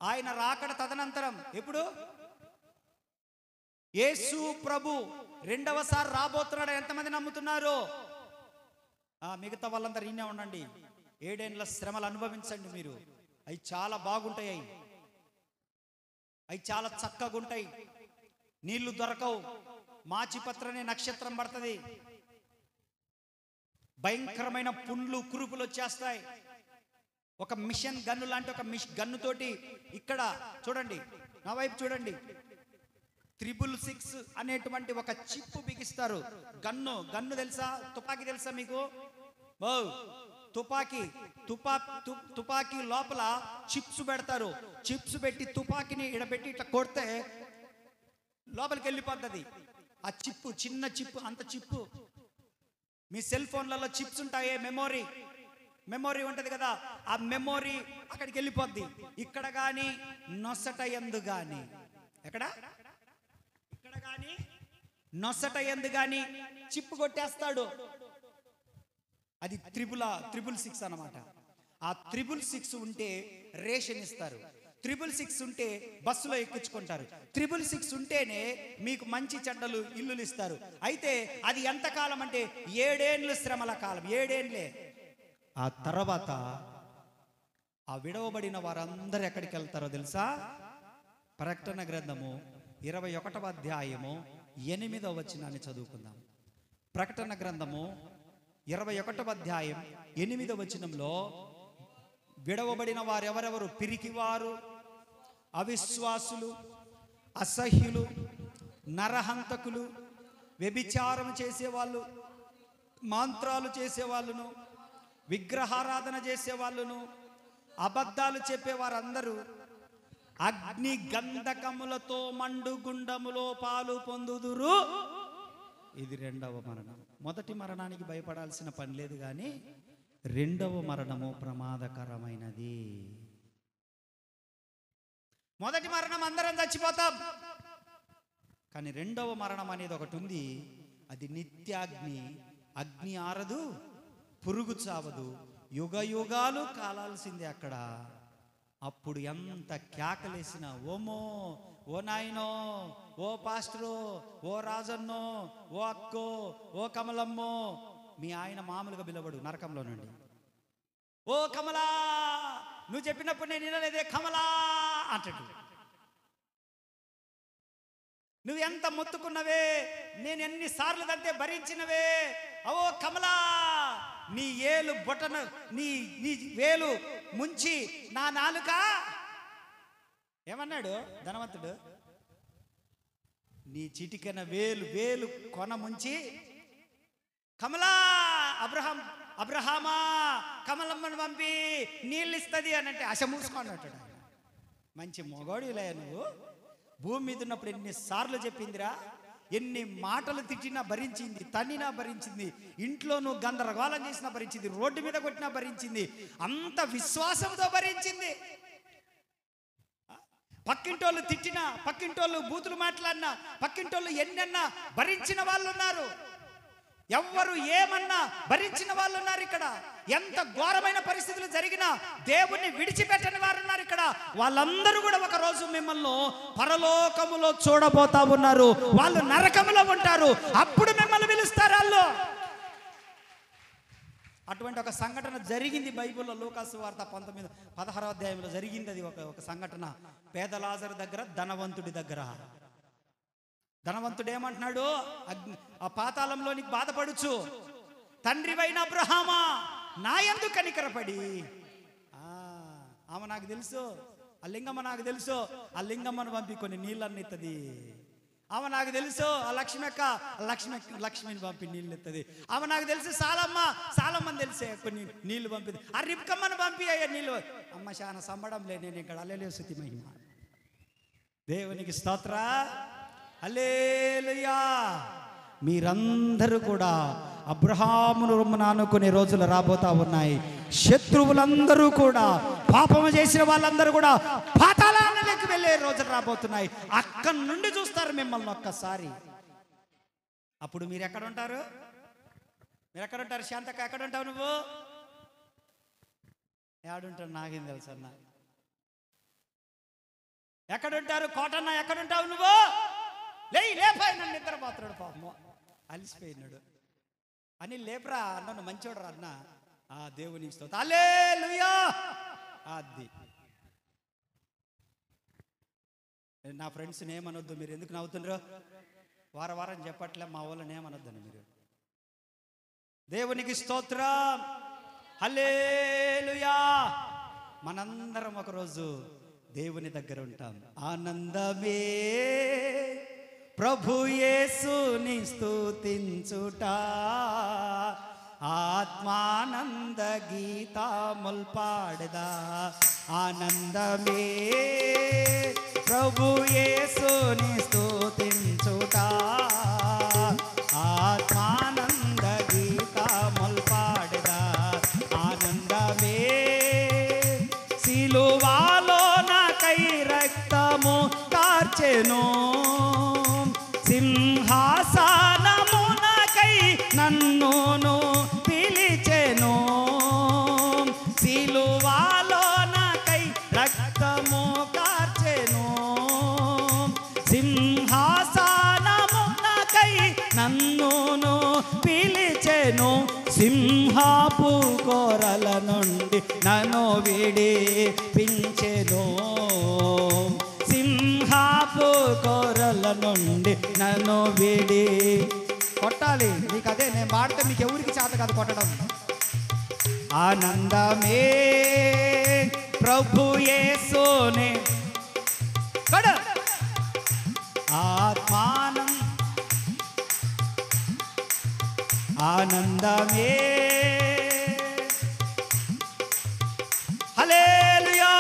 ఆయన రాకడ తదనంతరం. ఎప్పుడు? యేసు ప్రభు రెండవసారి రాబోతున్నాడు. ఎంతమంది నమ్ముతున్నారు? మిగతా వాళ్ళందరూ ఇన్నే ఉండండి. 7 ఏళ్ల శ్రమలు అనుభవించండి మీరు. అవి చాలా బాగుంటాయి. అవి చాలా చక్కగా ఉంటాయి. నీళ్లు దొరకవు. మాచిపత్రనే నక్షత్రం పడుతుంది. భయంకరమైన పుండ్లు కురుపులు వచ్చేస్తాయి. ఒక మిషన్ గన్ను లాంటి ఒక గన్నుతోటి ఇక్కడ చూడండి, నా వైపు చూడండి, 666 అనేటువంటి ఒక చిప్పు బిగిస్తారు. గన్ను తెలుసా? తుపాకీ తెలుసా మీకు? తుపాకీ లోపల చిప్స్ పెడతారు. చిప్స్ పెట్టి తుపాకీని ఇడబెట్టి ఇట్లా కొడితే లోపలికి వెళ్ళిపోతుంది. ఆ చిప్పు, చిన్న చిప్పు, అంత చిప్పు. మీ సెల్ ఫోన్లలో చిప్స్ ఉంటాయే, మెమొరీ ఉంటది కదా, ఆ మెమొరీ అక్కడికి వెళ్ళిపోద్ది. ఇక్కడ గాని నొసట ఎందు గాని, ఇక్కడ గాని నొసట ఎందు గాని చిప్పు కొట్టేస్తాడు. అది 666 అన్నమాట. ఆ 666 ఉంటే రేషన్ ఇస్తారు. 666 ఉంటే బస్సులో ఎక్కించుకుంటారు. 666 ఉంటేనే మీకు మంచి చెడ్డలు ఇల్లులు ఇస్తారు. అయితే అది ఎంతకాలం అంటే 7 ఏళ్ళు శ్రమల కాలం. 7 ఏళ్ళే. ఆ తర్వాత ఆ విడవబడిన వారందరూ ఎక్కడికి వెళ్తారో తెలుసా? ప్రకటన గ్రంథము 21వ అధ్యాయము 8వ వచనాన్ని చదువుకుందాం. ప్రకటన గ్రంథము 21వ అధ్యాయం 8వ వచనంలో విడవబడిన వారు ఎవరెవరు? పిరికివారు, అవిశ్వాసులు, అసహ్యులు, నరహంతకులు, వ్యభిచారం చేసేవాళ్ళు, మంత్రాలు చేసేవాళ్ళును, విగ్రహారాధన చేసేవాళ్ళును, అబద్ధాలు చెప్పేవారందరూ అగ్ని గంధకములతో మండుగుండములో పాలు పొందుదురు. ఇది 2వ మరణం. మొదటి మరణానికి భయపడాల్సిన పని లేదు, కానీ 2వ మరణము ప్రమాదకరమైనది. మొదటి మరణం అందరం చచ్చిపోతాం, కానీ 2వ మరణం అనేది ఒకటి ఉంది. అది నిత్యాగ్ని. అగ్ని ఆరదు, పురుగు చావదు, యుగ యుగాలు కాలాల్సిందే. అక్కడ అప్పుడు ఎంత కేకలేసినా, ఓమో, ఓ నాయనో, ఓ పాస్టరో, ఓ రాజన్నో, ఓ అక్కో, ఓ కమలమ్మో, మీ ఆయన మామూలుగా పిలవడు నరకంలో నుండి. ఓ కమలా, నువ్వు చెప్పినప్పుడు నేను వినలేదే కమలా అంటాడు. నువ్వు ఎంత మొత్తుకున్నవే, నేను ఎన్నిసార్లు దంతే భరించినవే, అవో కమలా, నీ ఏలు బొటన నీ నీ వేలు ముంచి నా నాలుక. ఏమన్నాడు ధనవంతుడు? నీ చిటికెన వేలు కొన ముంచి కమలా, అబ్రహామా కమలమ్మను పంపి నీళ్ళు ఇస్తుంది అని అంటే అశ మూసుకున్నట్టు. మంచి మొగోడిలే నువ్వు. భూమి మీద ఉన్నప్పుడు ఎన్నిసార్లు చెప్పిందిరా, ఎన్ని మాటలు తిట్టినా భరించింది, తన్నినా భరించింది, ఇంట్లో నువ్వు గందరగోళం చేసినా భరించింది, రోడ్డు మీద కొట్టినా భరించింది, అంత విశ్వాసంతో భరించింది. పక్కింటోళ్ళు తిట్టినా, పక్కింటోళ్ళు బూతులు మాట్లాడినా, పక్కింటోళ్ళు ఎన్నన్నా భరించిన వాళ్ళు ఉన్నారు. ఎవ్వరు ఏమన్నా భరించిన వాళ్ళు ఉన్నారు ఇక్కడ. ఎంత ఘోరమైన పరిస్థితులు జరిగినా దేవుణ్ణి విడిచిపెట్టని వారు ఉన్నారు ఇక్కడ. వాళ్ళందరూ కూడా ఒక రోజు మిమ్మల్ని పరలోకములో చూడబోతా ఉన్నారు. వాళ్ళు నరకములో ఉంటారు, అప్పుడు మిమ్మల్ని పిలుస్తారు వాళ్ళు. అటువంటి ఒక సంఘటన జరిగింది బైబిల్లో. లూకాసు వార్త 16వ అధ్యాయంలో జరిగింది. అది ఒక సంఘటన. పేద లాజరు దగ్గర, ధనవంతుడి దగ్గర. ధనవంతుడు ఏమంటున్నాడు? ఆ పాతాళంలో నీకు బాధపడుచు, తండ్రివైన అబ్రహామా నా యందు కనికరపడి. ఆమె నాకు తెలుసు, ఆ లింగమ్మ నాకు తెలుసు, ఆ లింగమ్మను పంపి కొన్ని నీళ్ళన్ని ఇస్తుంది. ఆమె నాకు తెలుసు, ఆ లక్ష్మక్క లక్ష్మిని పంపి నీళ్ళు ఇస్తుంది. ఆమె నాకు తెలుసు, సాలమ్మని తెలిసే కొన్ని నీళ్లు పంపింది. ఆ రిబ్కమ్మను పంపి అయ్యే నీళ్ళు. అమ్మ చాలా సంబడం లే, నేను ఇక్కడ అల్లెలే స్తుతి మహిమ. దేవునికి స్తోత్ర, హల్లెలూయా. మీరందరూ కూడా అబ్రహామును రొమ్మున ఆనుకునే రోజులు రాబోతా ఉన్నాయి. శత్రువులందరూ కూడా, పాపము చేసిన వాళ్ళందరూ కూడా పాతాళానికి వెళ్ళే రోజులు రాబోతున్నాయి. అక్కడి నుండి చూస్తారు మిమ్మల్ని ఒక్కసారి. అప్పుడు మీరు ఎక్కడ ఉంటారు? శాంతక్క ఎక్కడ ఉంటావు? నువ్వు ఏడుంటావు? నాకేం తెలుసు అన్న. ఎక్కడుంటారు? కోటన్న ఎక్కడుంటావు నువ్వు? లేపాయన నిద్రపోతున్నాడు, పాపం అలిసిపోయినాడు అని. లేపరా అన్న, మంచోడు రా అన్న. ఆ దేవునికి స్తోత్రం, హల్లెలూయా. అది నా ఫ్రెండ్స్ని ఏమనొద్దు. మీరు ఎందుకు నవ్వుతుండ్రో? వారం చెప్పట్లే మా వాళ్ళని ఏమనొద్దని మీరు. దేవునికి స్తోత్రం, హల్లెలూయా. మనందరం ఒకరోజు దేవుని దగ్గర ఉంటాం. ఆనందమే ప్రభు యేసుని స్తుతించుట, ఆత్మానంద గీతముల్ పాడదా. ఆనందమే ప్రభు యేసుని స్తుతించుట, ఆత్మానంద గీతముల్ పాడదా. ఆనందమే సిలువలో నాకై రక్తము కార్చెను, సింహాసనమునకై నన్నును పిలిచెను. సిలువలో నాకై రక్తము కార్చెను, సింహాసనమునకై నన్నును పిలిచెను. సింహాపు కోరల నుండి నన్ను విడిపించెను, సింహాపు కోరల నుండి నన్ను విడి. కొట్టాలి మీకు, అదే నేను పాడితే మీకు ఎవరికి చేత కాదు కొట్టడం. ఆనందమే ప్రభు యేసునే ఆత్మానం, ఆనందమే. హల్లెలూయా.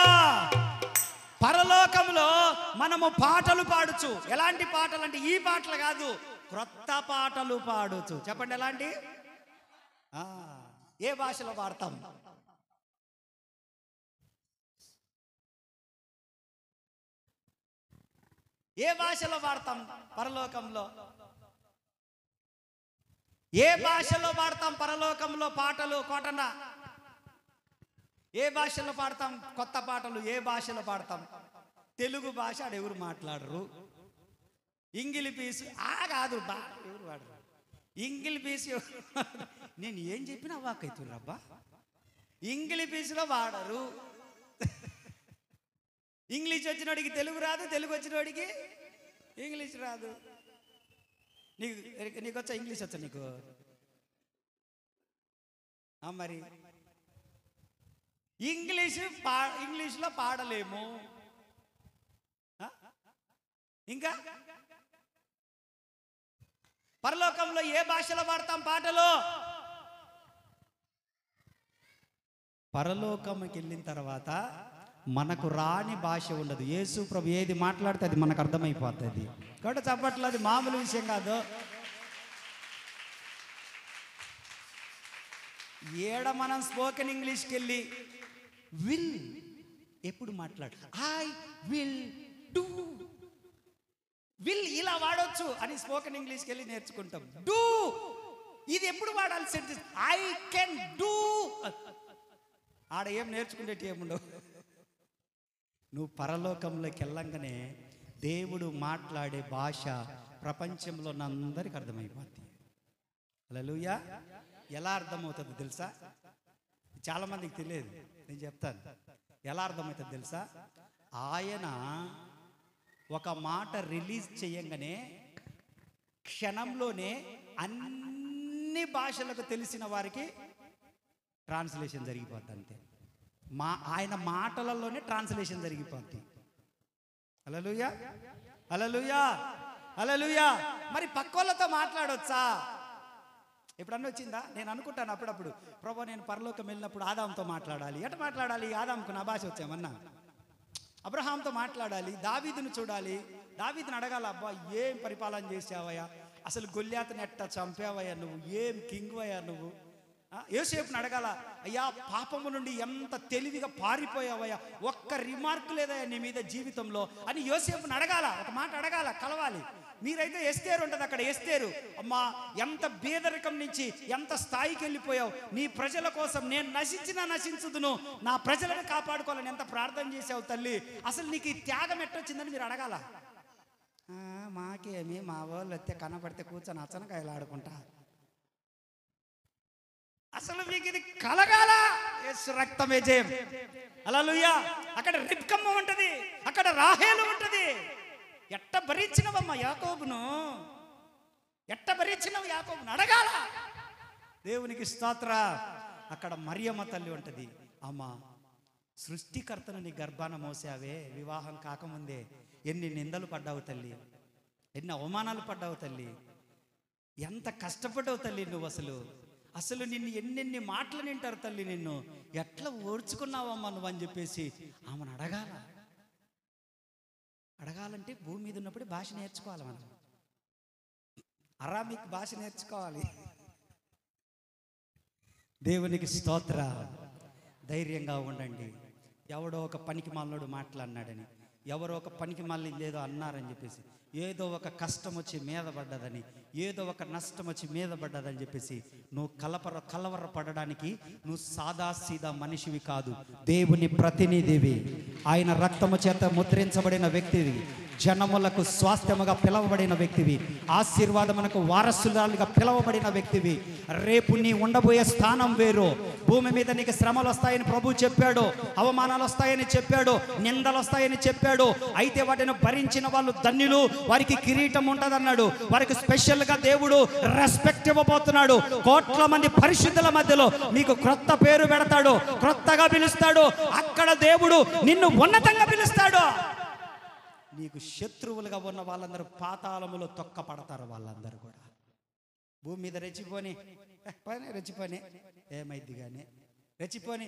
పరలోకంలో మనము పాటలు పాడచ్చు. ఎలాంటి పాటలు అంటే ఈ పాటలు కాదు, క్రొత్త పాటలు పాడచ్చు. చెప్పండి ఎలాంటి? ఏ భాషలో పాడతాం? ఏ భాషలో పాడతాం పరలోకంలో? ఏ భాషలో పాడతాం పరలోకంలో పాటలు? కోటన్న ఏ భాషలో పాడతాం? కొత్త పాటలు ఏ భాషలో పాడతాం? తెలుగు భాష ఎవరు మాట్లాడరు. ఇంగిలి పీసు కాదు ఎవరు వాడరు. ఇంగిలి పీసు నేను ఏం చెప్పినా వాకైతుర్రబ్బా. ఇంగిలి పీసులో వాడరు. ఇంగ్లీష్ వచ్చినోడికి తెలుగు రాదు, తెలుగు వచ్చినోడికి ఇంగ్లీష్ రాదు. నీకు వచ్చా ఇంగ్లీష్ వచ్చా నీకు? మరి ఇంగ్లీష్లో పాడలేము. ఇంకా పరలోకంలో ఏ భాషలో పాడతాం పాటలు? పరలోకంకి వెళ్ళిన తర్వాత మనకు రాని భాష ఉండదు. యేసు ప్రభు ఏది మాట్లాడితే అది మనకు అర్థమైపోతుంది. కాబట్టి చెప్పట్లేదు, అది మామూలు విషయం కాదు. ఏడ మనం స్పోకెన్ ఇంగ్లీష్కి వెళ్ళి విల్ ఎప్పుడు మాట్లాడు, ఐ విల్ డూ, విల్ ఇలా వాడొచ్చు అని స్పోకెన్ ఇంగ్లీష్కి వెళ్ళి నేర్చుకుంటాం. డూ ఇది ఎప్పుడు వాడాలి? Sentence I can do. ఆడ ఏం నేర్చుకునేటి ఏముండవు. నువ్వు పరలోకంలోకి వెళ్ళంగానే దేవుడు మాట్లాడే భాష ప్రపంచంలో అందరికి అర్థమైపోద్ది. హల్లెలూయా. ఎలా అర్థమవుతుంది తెలుసా? చాలామందికి తెలియదు, నేను చెప్తాను ఎలా అర్థమవుతుంది తెలుసా? ఆయన ఒక మాట రిలీజ్ చేయంగానే క్షణంలోనే అన్ని భాషలకు తెలిసిన వారికి ట్రాన్స్లేషన్ జరిగిపోద్ది. అంతే, ఆయన మాటలలోనే ట్రాన్స్లేషన్ జరిగిపోద్ది. హల్లెలూయా, హల్లెలూయా, హల్లెలూయా. మరి పక్కోళ్ళతో మాట్లాడొచ్చా? ఎప్పుడన్నా వచ్చిందా? నేను అనుకుంటాను అప్పుడప్పుడు, ప్రభు నేను పరలోకం వెళ్ళినప్పుడు ఆదాంతో మాట్లాడాలి. ఎట మాట్లాడాలి? ఆదాంకు నా భాష వచ్చామన్నా. అబ్రహాంతో మాట్లాడాలి, దావీదును చూడాలి, దావీదుని అడగాల, అబ్బా ఏం పరిపాలన చేసావయ్యా, అసలు గొల్యాతని ఎట్ట చంపావయ్యా నువ్వు, ఏం కింగ్వయ్యా నువ్వు. యోసేపుని అడగాల, అయ్యా పాపము నుండి ఎంత తెలివిగా పారిపోయావయ్యా, ఒక్క రిమార్క్ లేదయ్యా నీ మీద జీవితంలో అని యోసేపుని అడగాల, ఒక మాట అడగాల, కలవాలి. మీరైతే ఎస్తేరు ఉంటుంది అక్కడ. ఎస్తేరు, అమ్మా ఎంత బేదరికం నుంచి ఎంత స్థాయికి వెళ్ళిపోయావు, నీ ప్రజల కోసం నేను నశించుదును, నా ప్రజలను కాపాడుకోవాలని ఎంత ప్రార్థన చేసావు తల్లి, అసలు నీకు ఈ త్యాగం ఎట్టొచ్చిందని మీరు అడగాల. మాకేమి మా వాళ్ళు వస్తే కనపడితే కూర్చొని అచ్చనకాయలు ఆడుకుంటా, అసలు మీకు ఇది కలగాల. యేసు రక్తమే జయం. హల్లెలూయా. అక్కడ రిబ్కమ్మ ఉంటది, అక్కడ రాహేలు ఉంటది. ఎట్ట భరించినవమ్మ యాకోబును, ఎట్ట భరించినవు యాకోబును అడగాల. దేవునికి స్తోత్ర. అక్కడ మరియమ్మ తల్లి ఉంటది. అమ్మ సృష్టికర్తను నీ గర్భాన మోసావే, వివాహం కాకముందే ఎన్ని నిందలు పడ్డావు తల్లి, ఎన్ని అవమానాలు పడ్డావు తల్లి, ఎంత కష్టపడ్డావు తల్లి నువ్వు, అసలు నిన్ను ఎన్నెన్ని మాటలు వింటారు తల్లి, నిన్ను ఎట్లా ఓర్చుకున్నావమ్మా నువ్వు అని చెప్పేసి ఆమెను అడగాల. అడగాలంటే భూమి మీద ఉన్నప్పుడు భాష నేర్చుకోవాలి. మనం అరామిక్ భాష నేర్చుకోవాలి. దేవునికి స్తోత్ర. ధైర్యంగా ఉండండి. ఎవడో ఒక పనికి మాలినోడు మాట్లాడినాడని, ఎవరో ఒక పనికి మాలిన ఏదో అన్నారని చెప్పేసి, ఏదో ఒక కష్టం వచ్చి మీద పడ్డదని, ఏదో ఒక నష్టం వచ్చి మీద పడ్డదని చెప్పేసి నువ్వు కలవర పడడానికి నువ్వు సాదాసీదా మనిషివి కాదు, దేవుని ప్రతినిధివి. ఆయన రక్తము చేత ముద్రించబడిన వ్యక్తివి, జనములకు స్వాస్థ్యముగా పిలవబడిన వ్యక్తివి, ఆశీర్వాదమునకు వారసులుగా పిలవబడిన వ్యక్తివి. రేపు నీ ఉండబోయే స్థానం వేరు. భూమి మీద నీకు శ్రమలు వస్తాయని ప్రభు చెప్పాడు, అవమానాలు వస్తాయని చెప్పాడు, నిందలు వస్తాయని చెప్పాడు. అయితే వాటిని భరించిన వాళ్ళు ధన్యులు, వారికి కిరీటం ఉంటదన్నాడు. వారికి స్పెషల్ గా దేవుడు రెస్పెక్ట్ ఇవ్వబోతున్నాడు. కోట్ల మంది పరిశుద్ధుల మధ్యలో నీకు క్రొత్త పేరు పెడతాడు, క్రొత్తగా పిలుస్తాడు. అక్కడ దేవుడు నిన్ను ఉన్నతంగా పిలుస్తాడు. నీకు శత్రువులుగా ఉన్న వాళ్ళందరూ పాతాళములో తొక్కపడతారు. వాళ్ళందరూ కూడా భూమి మీద రెచ్చిపోని ఏమైద్ది కానీ రెచ్చిపోని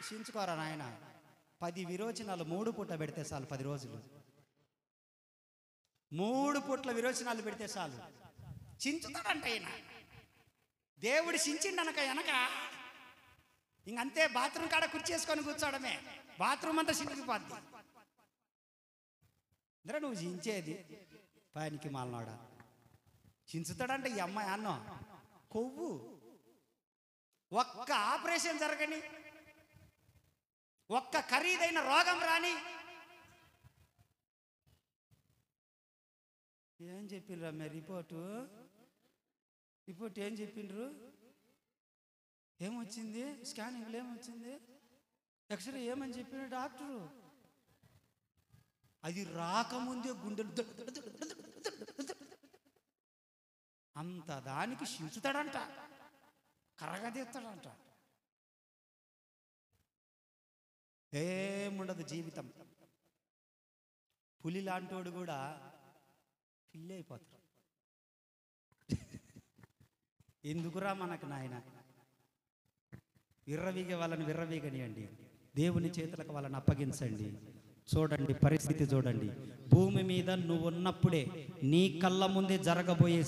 చించుకోరా నాయన. 10 విరోచనాలు 3 పూట పెడితే చాలు, 10 రోజులు 3 పూట్ల విరోచనాలు పెడితే చాలు, చించుతాడంట ఆయన. దేవుడు చించిండనక వెనక ఇంకంతే. బాత్రూమ్ కాడ కుర్చేసుకొని కూర్చోవడమే, బాత్రూమ్ అంతా చించుకుపోద్ది. అందరూ నువ్వు చించేది పనికి మాలనాడా, చించుతాడంట ఈ అమ్మాయి అన్నం కొవ్వు. ఒక్క ఆపరేషన్ జరగని, ఒక్క ఖరీదైన రోగం రాని. ఏం చెప్పిండ్రా మీ రిపోర్ట్ ఏం చెప్పిండ్రు? ఏమొచ్చింది? స్కానింగ్లో ఏమొచ్చింది? ఎక్స్రే ఏమని చెప్పిండు డాక్టరు? అది రాకముందే గుండెలు అంత దానికి చించుతాడంట, కరగదీస్తాడంట. ఏముండదు జీవితం. పులి లాంటోడు కూడా పిల్లి అయిపోతాడు. ఎందుకురా మనకు నాయన? విర్రవీగే వాళ్ళని విర్రవీగనియండి, దేవుని చేతులకు వాళ్ళని అప్పగించండి. చూడండి పరిస్థితి చూడండి. భూమి మీద నువ్వు ఉన్నప్పుడే నీ కళ్ళ ముందే జరగబోయే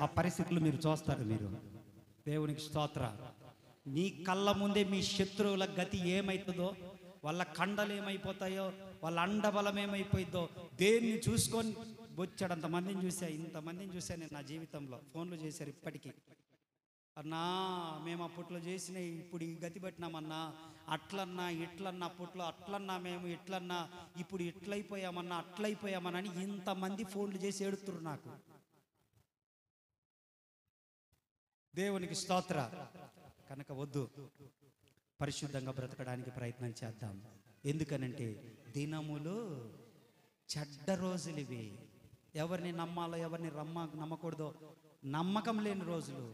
ఆ పరిస్థితులు మీరు చూస్తారు. మీరు దేవునికి స్తోత్ర. నీ కళ్ళ ముందే మీ శత్రువుల గతి ఏమవుతుందో, వాళ్ళ కండలు ఏమైపోతాయో, వాళ్ళ అండబలం ఏమైపోయిందో దేన్ని చూసుకొని బొచ్చడంత మందిని చూసా. ఇంతమందిని చూసా నేను నా జీవితంలో. ఫోన్లు చేశారు ఇప్పటికీ. అన్నా మేము అప్పట్లో చేసిన ఇప్పుడు ఈ గతి పట్టినామన్నా, అట్లన్నా ఇట్లన్నా, అప్పట్లో అట్లన్నా మేము ఇట్లన్నా ఇప్పుడు ఇట్లయిపోయామన్నా అట్లయిపోయామన్నా అని ఇంతమంది ఫోన్లు చేసి ఏడుతున్నారు నాకు. దేవునికి స్తోత్ర. కనుక వద్దు, పరిశుద్ధంగా బ్రతకడానికి ప్రయత్నం చేద్దాం. ఎందుకనంటే దినములు చెడ్డ రోజులు ఇవి. ఎవరిని నమ్మాలో ఎవరిని నమ్మకూడదో నమ్మకం లేని రోజులు.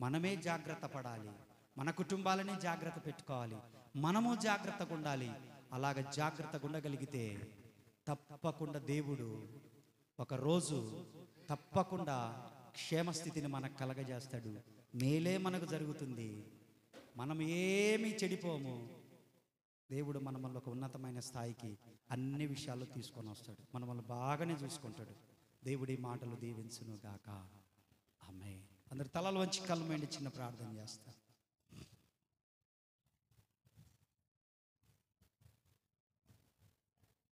మనమే జాగ్రత్త పడాలి, మన కుటుంబాలనే జాగ్రత్త పెట్టుకోవాలి, మనము జాగ్రత్తగా ఉండాలి. అలాగ జాగ్రత్తగా ఉండగలిగితే తప్పకుండా దేవుడు ఒకరోజు తప్పకుండా క్షేమస్థితిని మనకు కలగజేస్తాడు. మేలే మనకు జరుగుతుంది. మనం ఏమీ చెడిపోము. దేవుడు మనల్ని ఒక ఉన్నతమైన స్థాయికి అన్ని విషయాల్లో తీసుకొని వస్తాడు. మనల్ని బాగానే చూసుకుంటాడు. దేవుడి మాటలు దీవించును గాక. ఆమేన్. అందరు తలలు వంచి కళ్ళు మూయండి, చిన్న ప్రార్థన చేస్తారు.